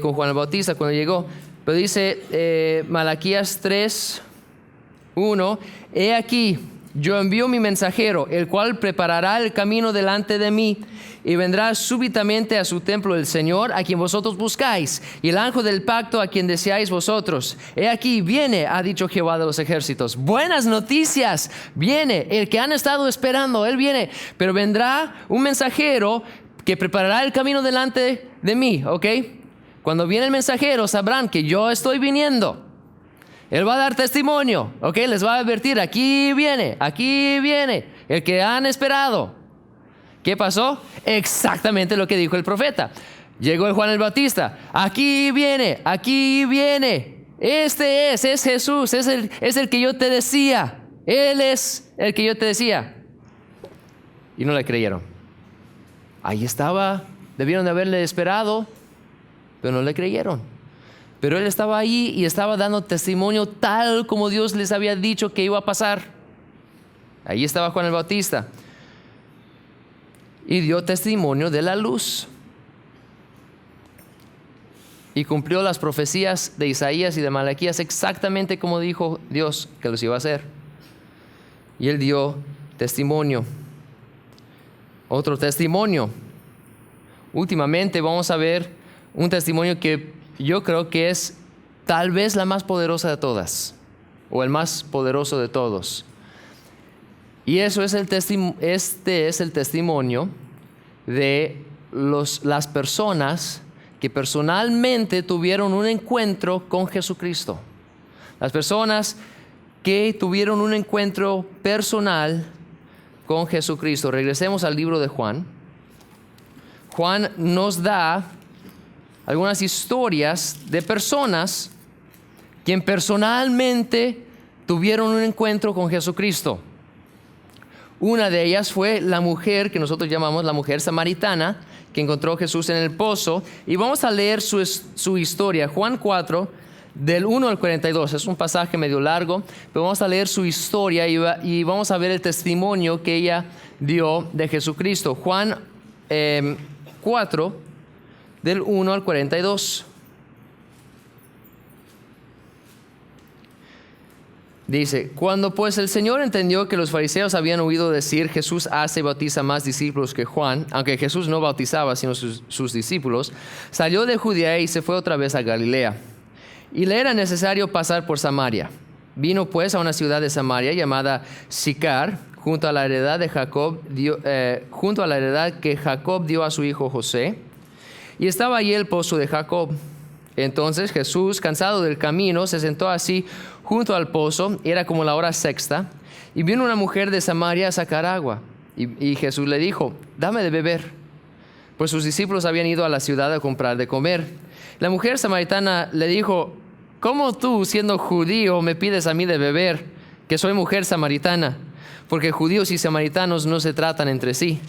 con Juan el Bautista cuando llegó. Pero dice Malaquías 3:1: he aquí, yo envío mi mensajero, el cual preparará el camino delante de mí, y vendrá súbitamente a su templo el Señor, a quien vosotros buscáis, y el ángel del pacto, a quien deseáis vosotros. He aquí, viene, ha dicho Jehová de los ejércitos. Buenas noticias, viene el que han estado esperando, él viene, pero vendrá un mensajero que preparará el camino delante de mí, ¿ok? Cuando viene el mensajero sabrán que yo estoy viniendo. Él va a dar testimonio, ¿ok? Les va a advertir: aquí viene el que han esperado. ¿Qué pasó? Exactamente lo que dijo el profeta. Llegó el Juan el Bautista: aquí viene. Este es Jesús, es el que yo te decía. Él es el que yo te decía. Y no le creyeron. Ahí estaba Debieron de haberle esperado, pero no le creyeron. Pero él estaba ahí y estaba dando testimonio tal como Dios les había dicho que iba a pasar. Ahí estaba Juan el Bautista. Y dio testimonio de la luz. Y cumplió las profecías de Isaías y de Malaquías exactamente como dijo Dios que los iba a hacer. Y él dio testimonio. Otro testimonio. Últimamente vamos a ver un testimonio que yo creo que es tal vez la más poderosa de todas, o el más poderoso de todos. Y eso es este es el testimonio de las personas que personalmente tuvieron un encuentro con Jesucristo. Las personas que tuvieron un encuentro personal con Jesucristo. Regresemos al libro de Juan. Juan nos da algunas historias de personas quien personalmente tuvieron un encuentro con Jesucristo. Una de ellas fue la mujer que nosotros llamamos la mujer samaritana, que encontró a Jesús en el pozo. Y vamos a leer su historia. Juan 4, del 1 al 42. Es un pasaje medio largo, pero vamos a leer su historia y vamos a ver el testimonio que ella dio de Jesucristo. Juan 4, del 1 al 42. Dice: cuando pues el Señor entendió que los fariseos habían oído decir, Jesús hace y bautiza más discípulos que Juan, aunque Jesús no bautizaba sino sus discípulos, salió de Judea y se fue otra vez a Galilea. Y le era necesario pasar por Samaria. Vino pues a una ciudad de Samaria llamada Sicar, junto a la heredad que Jacob dio a su hijo José. Y estaba allí el pozo de Jacob. Entonces Jesús, cansado del camino, se sentó así junto al pozo. Era como la hora sexta. Y vino una mujer de Samaria a sacar agua. Y Jesús le dijo: dame de beber. Pues sus discípulos habían ido a la ciudad a comprar de comer. La mujer samaritana le dijo: ¿cómo tú, siendo judío, me pides a mí de beber, que soy mujer samaritana? Porque judíos y samaritanos no se tratan entre sí.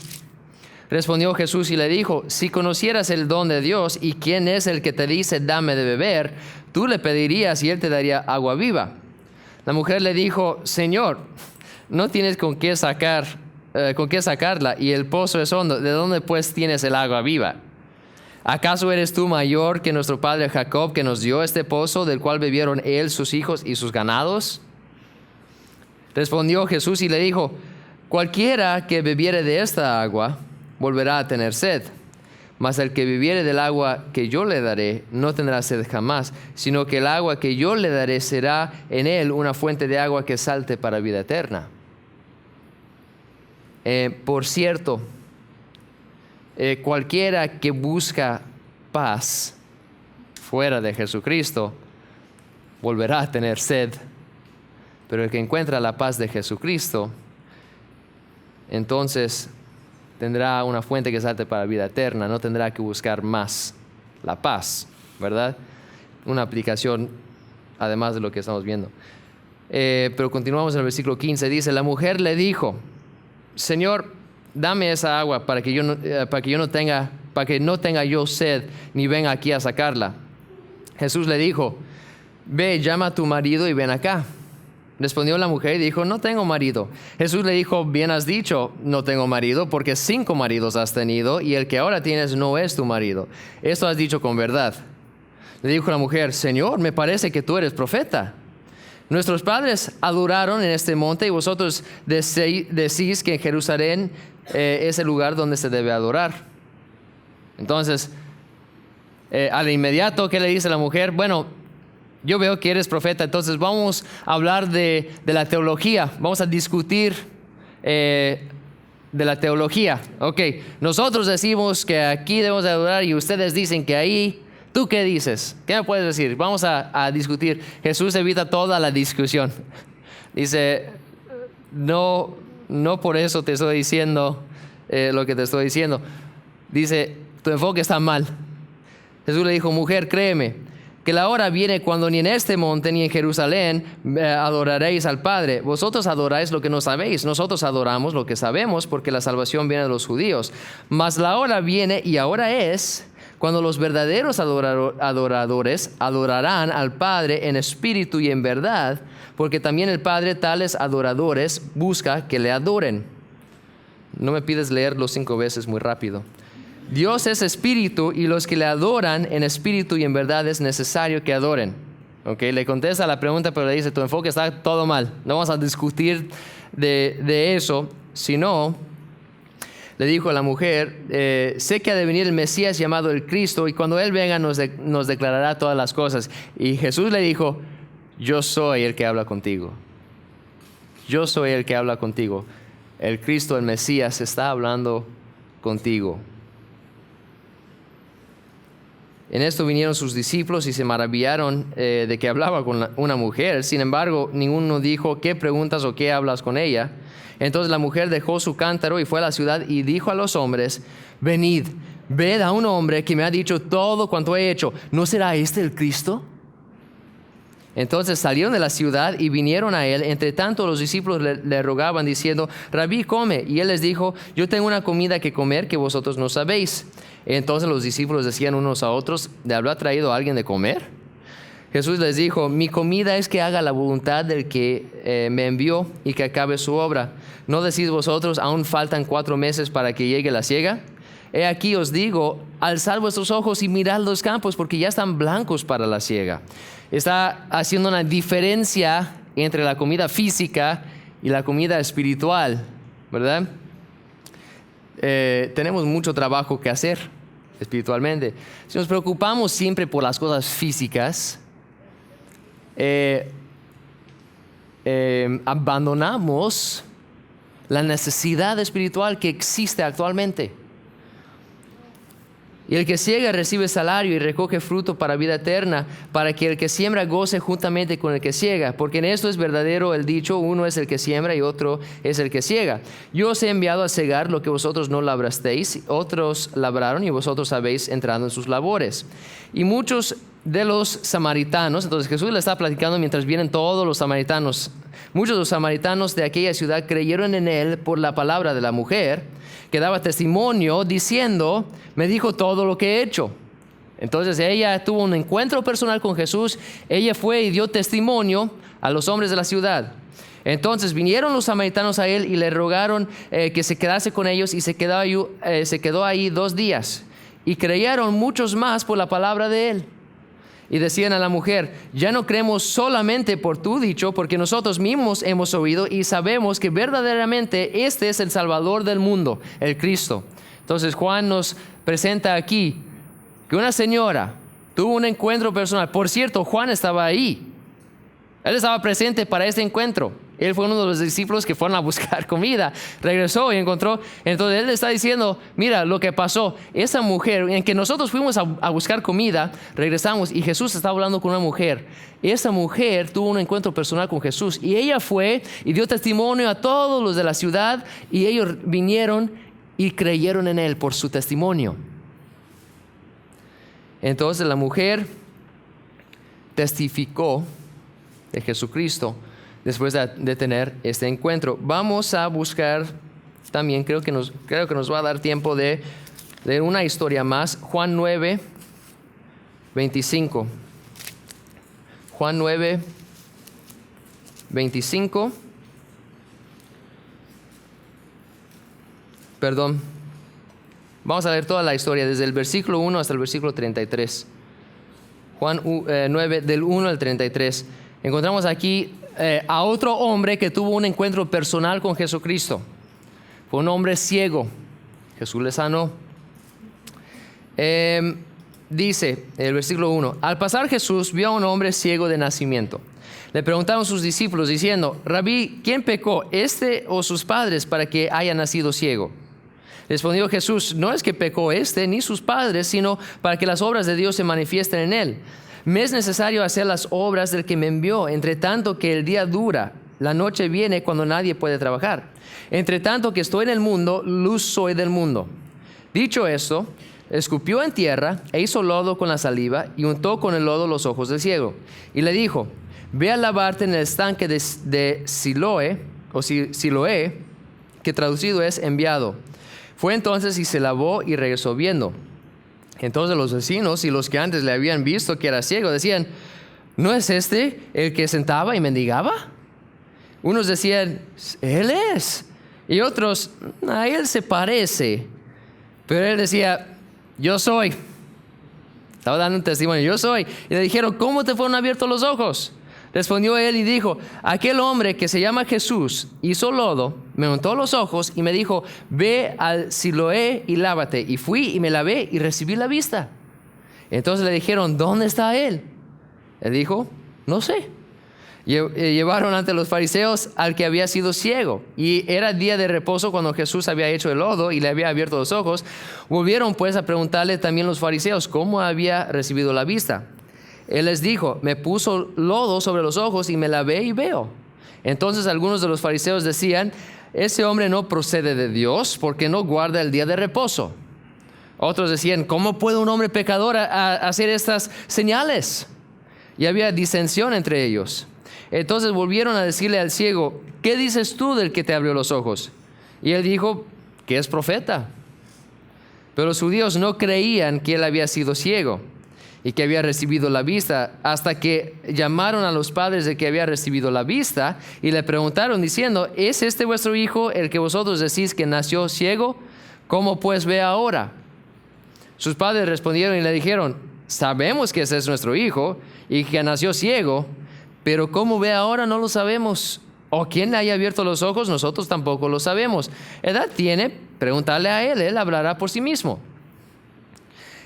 Respondió Jesús y le dijo: si conocieras el don de Dios y quién es el que te dice dame de beber, tú le pedirías y él te daría agua viva. La mujer le dijo: Señor, no tienes con qué sacarla y el pozo es hondo. ¿De dónde pues tienes el agua viva? ¿Acaso eres tú mayor que nuestro padre Jacob, que nos dio este pozo, del cual bebieron él, sus hijos y sus ganados? Respondió Jesús y le dijo: cualquiera que bebiere de esta agua volverá a tener sed, mas el que bebiere del agua que yo le daré no tendrá sed jamás, sino que el agua que yo le daré será en él una fuente de agua que salte para vida eterna. Por cierto, cualquiera que busca paz fuera de Jesucristo volverá a tener sed, pero el que encuentra la paz de Jesucristo, entonces tendrá una fuente que salte para vida eterna, no tendrá que buscar más la paz, ¿verdad? Una aplicación además de lo que estamos viendo. Pero continuamos en el versículo 15, dice: la mujer le dijo: Señor, dame esa agua para que no tenga yo sed, ni venga aquí a sacarla. Jesús le dijo: ve, llama a tu marido y ven acá. Respondió la mujer y dijo: no tengo marido. Jesús le dijo: bien has dicho, no tengo marido, porque 5 maridos has tenido, y el que ahora tienes no es tu marido. Esto has dicho con verdad. Le dijo la mujer: Señor, me parece que tú eres profeta. Nuestros padres adoraron en este monte, y vosotros decís que en Jerusalén es el lugar donde se debe adorar. Entonces, al inmediato, ¿qué le dice la mujer? Bueno, yo veo que eres profeta, entonces vamos a hablar de la teología, vamos a discutir de la teología. Ok, nosotros decimos que aquí debemos de adorar y ustedes dicen que ahí. ¿Tú qué dices? ¿Qué me puedes decir? Vamos a discutir. Jesús evita toda la discusión. Dice: no por eso te estoy diciendo lo que te estoy diciendo. Dice: tu enfoque está mal. Jesús le dijo: mujer, créeme, que la hora viene cuando ni en este monte ni en Jerusalén adoraréis al Padre. Vosotros adoráis lo que no sabéis, nosotros adoramos lo que sabemos, porque la salvación viene de los judíos. Mas la hora viene, y ahora es, cuando los verdaderos adoradores adorarán al Padre en espíritu y en verdad, porque también el Padre tales adoradores busca que le adoren. No me pides leerlo 5 veces muy rápido. Dios es espíritu, y los que le adoran en espíritu y en verdad es necesario que adoren. Okay, le contesta la pregunta, pero le dice, tu enfoque está todo mal. No vamos a discutir de eso, sino, le dijo a la mujer, sé que ha de venir el Mesías llamado el Cristo, y cuando Él venga nos declarará todas las cosas. Y Jesús le dijo, yo soy el que habla contigo. Yo soy el que habla contigo. El Cristo, el Mesías, está hablando contigo. En esto vinieron sus discípulos y se maravillaron de que hablaba con una mujer. Sin embargo, ninguno dijo, ¿qué preguntas o qué hablas con ella? Entonces la mujer dejó su cántaro y fue a la ciudad y dijo a los hombres, venid, ved a un hombre que me ha dicho todo cuanto he hecho. ¿No será este el Cristo? Entonces salieron de la ciudad y vinieron a él. Entre tanto los discípulos le rogaban diciendo, Rabí, come. Y él les dijo, yo tengo una comida que comer que vosotros no sabéis. Entonces los discípulos decían unos a otros, ¿le habrá traído a alguien de comer? Jesús les dijo, mi comida es que haga la voluntad del que me envió y que acabe su obra. ¿No decís vosotros, aún faltan 4 meses para que llegue la siega? He aquí os digo, alzad vuestros ojos y mirad los campos, porque ya están blancos para la siega. Está haciendo una diferencia entre la comida física y la comida espiritual, ¿verdad? Tenemos mucho trabajo que hacer espiritualmente. Si nos preocupamos siempre por las cosas físicas, abandonamos la necesidad espiritual que existe actualmente. Y el que ciega recibe salario y recoge fruto para vida eterna, para que el que siembra goce juntamente con el que ciega. Porque en esto es verdadero el dicho, uno es el que siembra y otro es el que ciega. Yo os he enviado a cegar lo que vosotros no labrasteis, otros labraron y vosotros habéis entrado en sus labores. Y muchos de los samaritanos, entonces Jesús le está platicando mientras vienen todos los samaritanos. Muchos de los samaritanos de aquella ciudad creyeron en él por la palabra de la mujer, que daba testimonio diciendo, me dijo todo lo que he hecho. Entonces ella tuvo un encuentro personal con Jesús, ella fue y dio testimonio a los hombres de la ciudad. Entonces vinieron los samaritanos a él y le rogaron que se quedase con ellos, y se quedó ahí 2 días. Y creyeron muchos más por la palabra de él. Y decían a la mujer, ya no creemos solamente por tu dicho, porque nosotros mismos hemos oído y sabemos que verdaderamente este es el Salvador del mundo, el Cristo. Entonces Juan nos presenta aquí que una señora tuvo un encuentro personal. Por cierto, Juan estaba ahí. Él estaba presente para este encuentro. Él fue uno de los discípulos que fueron a buscar comida. Regresó y encontró. Entonces él le está diciendo, mira lo que pasó. Esa mujer, en que nosotros fuimos a buscar comida, regresamos y Jesús estaba hablando con una mujer. Esa mujer tuvo un encuentro personal con Jesús. Y ella fue y dio testimonio a todos los de la ciudad. Y ellos vinieron y creyeron en él por su testimonio. Entonces la mujer testificó de Jesucristo después de tener este encuentro. Vamos a buscar también, creo que nos va a dar tiempo de leer una historia más. Juan 9, 25. Juan 9, 25. Perdón. Vamos a leer toda la historia desde el versículo 1 hasta el versículo 33. Juan 9, del 1 al 33. Encontramos aquí a otro hombre que tuvo un encuentro personal con Jesucristo. Fue un hombre ciego. Jesús le sanó. Dice el versículo 1, al pasar Jesús vio a un hombre ciego de nacimiento. Le preguntaron sus discípulos diciendo, Rabí, ¿quién pecó, este o sus padres, para que haya nacido ciego? Respondió Jesús, no es que pecó este ni sus padres, sino para que las obras de Dios se manifiesten en él. Me es necesario hacer las obras del que me envió, entre tanto que el día dura, la noche viene cuando nadie puede trabajar. Entre tanto que estoy en el mundo, luz soy del mundo. Dicho esto, escupió en tierra e hizo lodo con la saliva y untó con el lodo los ojos del ciego. Y le dijo, ve a lavarte en el estanque de Siloé, o Siloé, que traducido es enviado. Fue entonces y se lavó y regresó viendo. Entonces los vecinos y los que antes le habían visto que era ciego decían, ¿no es este el que sentaba y mendigaba? Unos decían, él es. Y otros, a él se parece. Pero él decía, yo soy. Estaba dando un testimonio, yo soy. Y le dijeron, ¿cómo te fueron abiertos los ojos? Respondió él y dijo, aquel hombre que se llama Jesús hizo lodo, me untó los ojos y me dijo, ve al Siloé y lávate. Y fui y me lavé y recibí la vista. Entonces le dijeron, ¿dónde está él? Él dijo, no sé. Llevaron ante los fariseos al que había sido ciego. Y era día de reposo cuando Jesús había hecho el lodo y le había abierto los ojos. Volvieron pues a preguntarle también los fariseos cómo había recibido la vista. Él les dijo, me puso lodo sobre los ojos y me lavé y veo. Entonces algunos de los fariseos decían, ese hombre no procede de Dios porque no guarda el día de reposo. Otros decían, ¿cómo puede un hombre pecador hacer estas señales? Y había disensión entre ellos. Entonces volvieron a decirle al ciego, ¿qué dices tú del que te abrió los ojos? Y él dijo, que es profeta. Pero los judíos no creían que él había sido ciego y que había recibido la vista, hasta que llamaron a los padres de que había recibido la vista y le preguntaron diciendo, ¿es este vuestro hijo el que vosotros decís que nació ciego? ¿Cómo pues ve ahora? Sus padres respondieron y le dijeron, sabemos que ese es nuestro hijo y que nació ciego, pero cómo ve ahora no lo sabemos. O quién le haya abierto los ojos, nosotros tampoco lo sabemos. ¿Edad tiene? Preguntarle a él hablará por sí mismo.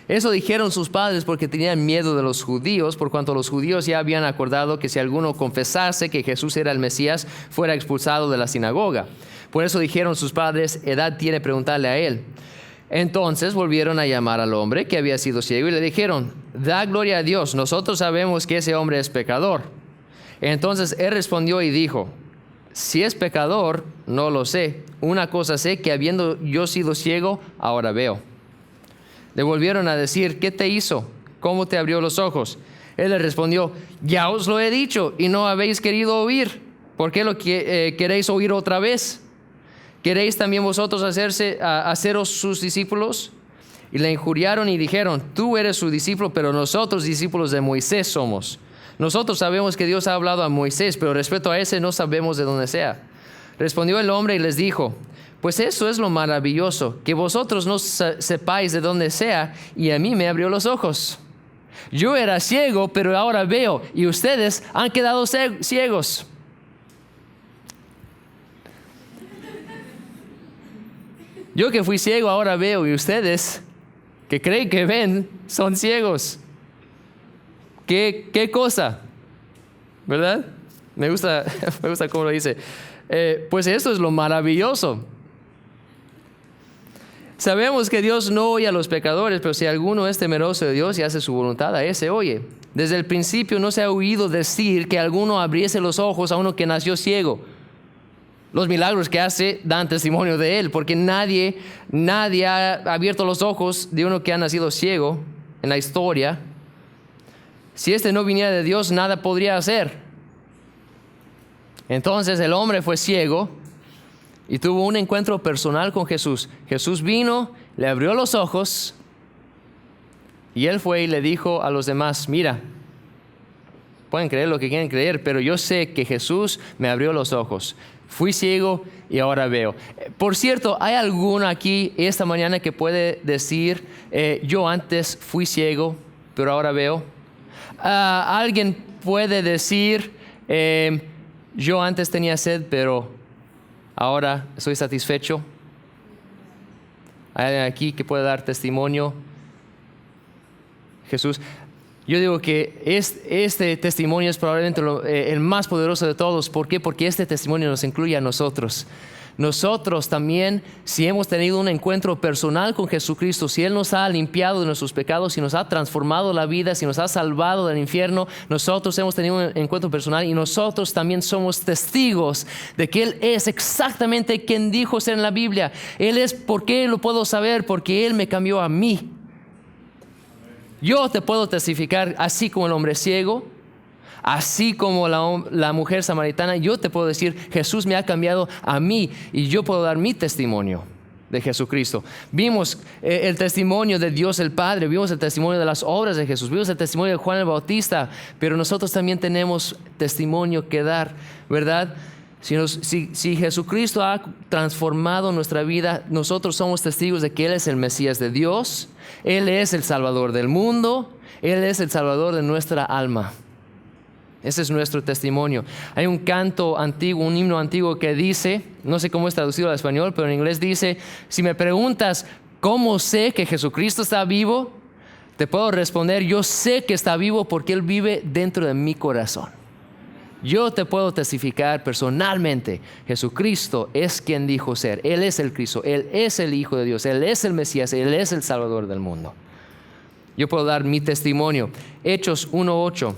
Eso dijeron sus padres porque tenían miedo de los judíos, por cuanto los judíos ya habían acordado que si alguno confesase que Jesús era el Mesías, fuera expulsado de la sinagoga. Por eso dijeron sus padres, edad tiene, preguntarle a él. Entonces volvieron a llamar al hombre que había sido ciego y le dijeron, da gloria a Dios, nosotros sabemos que ese hombre es pecador. Entonces él respondió y dijo, si es pecador, no lo sé. Una cosa sé, que habiendo yo sido ciego, ahora veo. Le volvieron a decir, ¿qué te hizo? ¿Cómo te abrió los ojos? Él le respondió, ya os lo he dicho y no habéis querido oír. ¿Por qué lo queréis oír otra vez? ¿Queréis también vosotros haceros sus discípulos? Y le injuriaron y dijeron, tú eres su discípulo, pero nosotros discípulos de Moisés somos. Nosotros sabemos que Dios ha hablado a Moisés, pero respecto a ese no sabemos de dónde sea. Respondió el hombre y les dijo, pues eso es lo maravilloso, que vosotros no sepáis de dónde sea, y a mí me abrió los ojos. Yo era ciego, pero ahora veo, y ustedes han quedado ciegos. Yo que fui ciego ahora veo, y ustedes que creen que ven son ciegos. ¿Qué cosa? ¿Verdad? Me gusta cómo lo dice. Pues esto es lo maravilloso. Sabemos que Dios no oye a los pecadores, pero si alguno es temeroso de Dios y hace su voluntad, a ese oye. Desde el principio no se ha oído decir que alguno abriese los ojos a uno que nació ciego. Los milagros que hace dan testimonio de él, porque nadie ha abierto los ojos de uno que ha nacido ciego en la historia. Si este no viniera de Dios, nada podría hacer. Entonces el hombre fue ciego y tuvo un encuentro personal con Jesús. Jesús vino, le abrió los ojos y él fue y le dijo a los demás, mira, pueden creer lo que quieren creer, pero yo sé que Jesús me abrió los ojos. Fui ciego y ahora veo. Por cierto, ¿hay alguno aquí esta mañana que puede decir, yo antes fui ciego, pero ahora veo? ¿Alguien puede decir, yo antes tenía sed, pero ahora estoy satisfecho? ¿Hay alguien aquí que puede dar testimonio? Jesús. Yo digo que este testimonio es probablemente el más poderoso de todos. ¿Por qué? Porque este testimonio nos incluye a nosotros. Nosotros también, si hemos tenido un encuentro personal con Jesucristo, si Él nos ha limpiado de nuestros pecados, si nos ha transformado la vida, si nos ha salvado del infierno, nosotros hemos tenido un encuentro personal y nosotros también somos testigos de que Él es exactamente quien dijo ser en la Biblia. Él es, ¿por qué lo puedo saber? Porque Él me cambió a mí. Yo te puedo testificar, así como el hombre ciego, así como la mujer samaritana, yo te puedo decir, Jesús me ha cambiado a mí y yo puedo dar mi testimonio de Jesucristo. Vimos el testimonio de Dios el Padre, vimos el testimonio de las obras de Jesús, vimos el testimonio de Juan el Bautista, pero nosotros también tenemos testimonio que dar, ¿verdad? Si Jesucristo ha transformado nuestra vida, nosotros somos testigos de que Él es el Mesías de Dios, Él es el Salvador del mundo, Él es el Salvador de nuestra alma. Ese es nuestro testimonio. Hay un canto antiguo, un himno antiguo que dice, no sé cómo es traducido al español, pero en inglés dice, si me preguntas cómo sé que Jesucristo está vivo, te puedo responder, yo sé que está vivo porque Él vive dentro de mi corazón. Yo te puedo testificar personalmente, Jesucristo es quien dijo ser. Él es el Cristo, Él es el Hijo de Dios, Él es el Mesías, Él es el Salvador del mundo. Yo puedo dar mi testimonio. Hechos 1:8.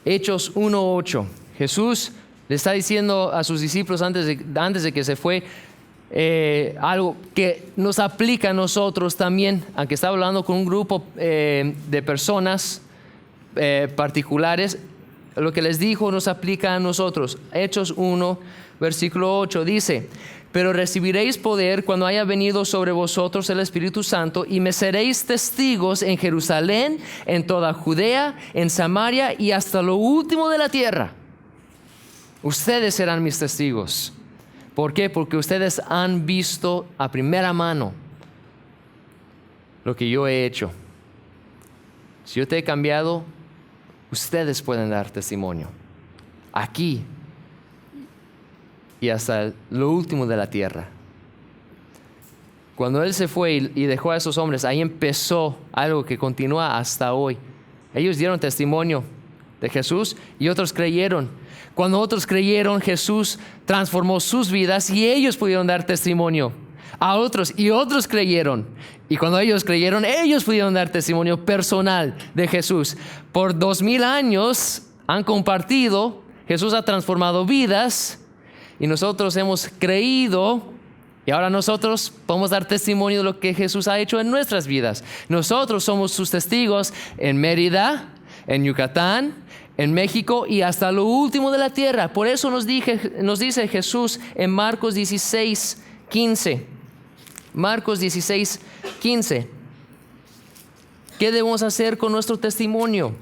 Hechos 1:8. Jesús le está diciendo a sus discípulos antes de que se fue algo que nos aplica a nosotros también, aunque estaba hablando con un grupo de personas particulares, lo que les dijo nos aplica a nosotros. Hechos 1, versículo 8 dice, pero recibiréis poder cuando haya venido sobre vosotros el Espíritu Santo y me seréis testigos en Jerusalén, en toda Judea, en Samaria y hasta lo último de la tierra. Ustedes serán mis testigos. ¿Por qué? Porque ustedes han visto a primera mano lo que yo he hecho. Si yo te he cambiado, ustedes pueden dar testimonio. Aquí y hasta lo último de la tierra. Cuando Él se fue y dejó a esos hombres, ahí empezó algo que continúa hasta hoy. Ellos dieron testimonio de Jesús y otros creyeron. Cuando otros creyeron, Jesús transformó sus vidas y ellos pudieron dar testimonio a otros y otros creyeron. Y cuando ellos creyeron, ellos pudieron dar testimonio personal de Jesús. Por 2000 años han compartido, Jesús ha transformado vidas y nosotros hemos creído y ahora nosotros podemos dar testimonio de lo que Jesús ha hecho en nuestras vidas. Nosotros somos sus testigos en Mérida, en Yucatán, en México y hasta lo último de la tierra. Por eso nos dice Jesús en Marcos 16:15. Marcos 16:15. ¿Qué debemos hacer con nuestro testimonio?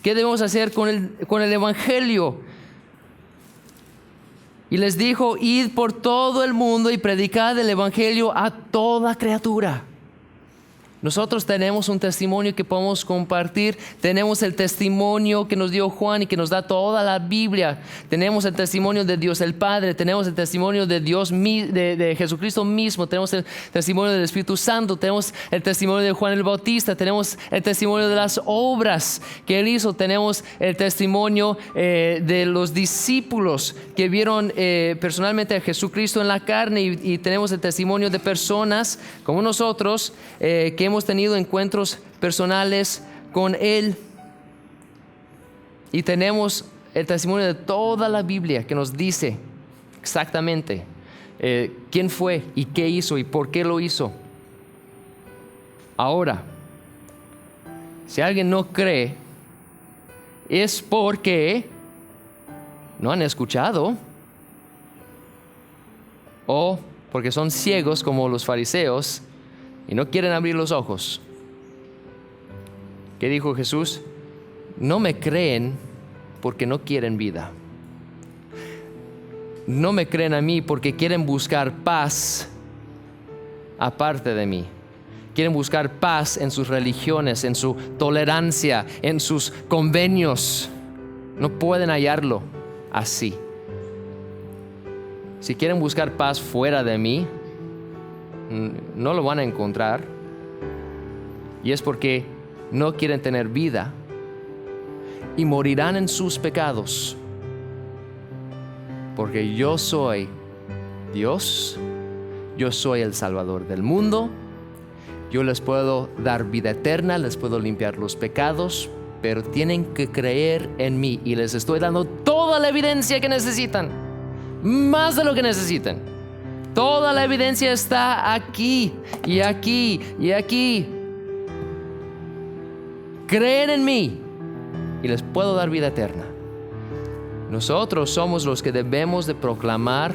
¿Qué debemos hacer con el Evangelio? Y les dijo, id por todo el mundo y predicad el Evangelio a toda criatura. Nosotros tenemos un testimonio que podemos compartir. Tenemos el testimonio que nos dio Juan y que nos da toda la Biblia. Tenemos el testimonio de Dios el Padre. Tenemos el testimonio de Dios, de Jesucristo mismo. Tenemos el testimonio del Espíritu Santo. Tenemos el testimonio de Juan el Bautista. Tenemos el testimonio de las obras que Él hizo. Tenemos el testimonio de los discípulos que vieron personalmente a Jesucristo en la carne. Y tenemos el testimonio de personas como nosotros que hemos tenido encuentros personales con Él. Y tenemos el testimonio de toda la Biblia que nos dice exactamente quién fue y qué hizo y por qué lo hizo. Ahora, si alguien no cree, es porque no han escuchado o porque son ciegos como los fariseos y no quieren abrir los ojos. ¿Qué dijo Jesús? No me creen porque no quieren vida. No me creen a mí porque quieren buscar paz aparte de mí. Quieren buscar paz en sus religiones, en su tolerancia, en sus convenios. No pueden hallarlo así. Si quieren buscar paz fuera de mí, no lo van a encontrar. Y es porque no quieren tener vida y morirán en sus pecados. Porque yo soy Dios, yo soy el Salvador del mundo. Yo les puedo dar vida eterna, les puedo limpiar los pecados, pero tienen que creer en mí y les estoy dando toda la evidencia que necesitan, más de lo que necesitan. Toda la evidencia está aquí y aquí y aquí. Creen en mí y les puedo dar vida eterna. Nosotros somos los que debemos de proclamar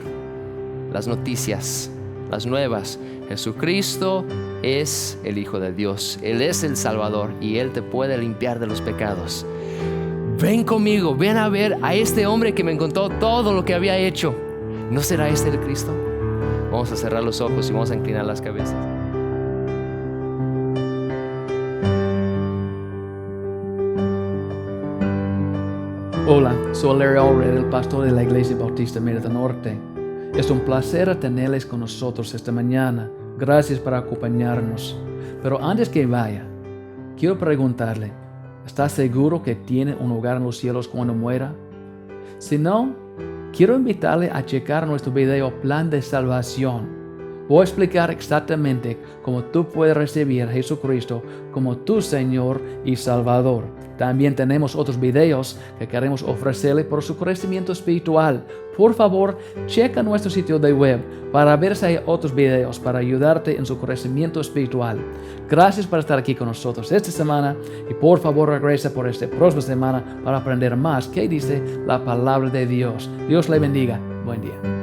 las noticias, las nuevas. Jesucristo es el Hijo de Dios. Él es el Salvador y Él te puede limpiar de los pecados. Ven conmigo, ven a ver a este hombre que me contó todo lo que había hecho. ¿No será este el Cristo? Vamos a cerrar los ojos y vamos a inclinar las cabezas. Hola, soy Larry Allred, el pastor de la Iglesia Bautista Mérida Norte. Es un placer tenerles con nosotros esta mañana. Gracias por acompañarnos. Pero antes que vaya, quiero preguntarle, ¿está seguro que tiene un hogar en los cielos cuando muera? Si no, quiero invitarle a checar nuestro video Plan de Salvación. Voy a explicar exactamente cómo tú puedes recibir a Jesucristo como tu Señor y Salvador. También tenemos otros videos que queremos ofrecerle por su crecimiento espiritual. Por favor, checa nuestro sitio de web para ver si hay otros videos para ayudarte en su crecimiento espiritual. Gracias por estar aquí con nosotros esta semana y por favor regresa por esta próxima semana para aprender más qué dice la palabra de Dios. Dios le bendiga. Buen día.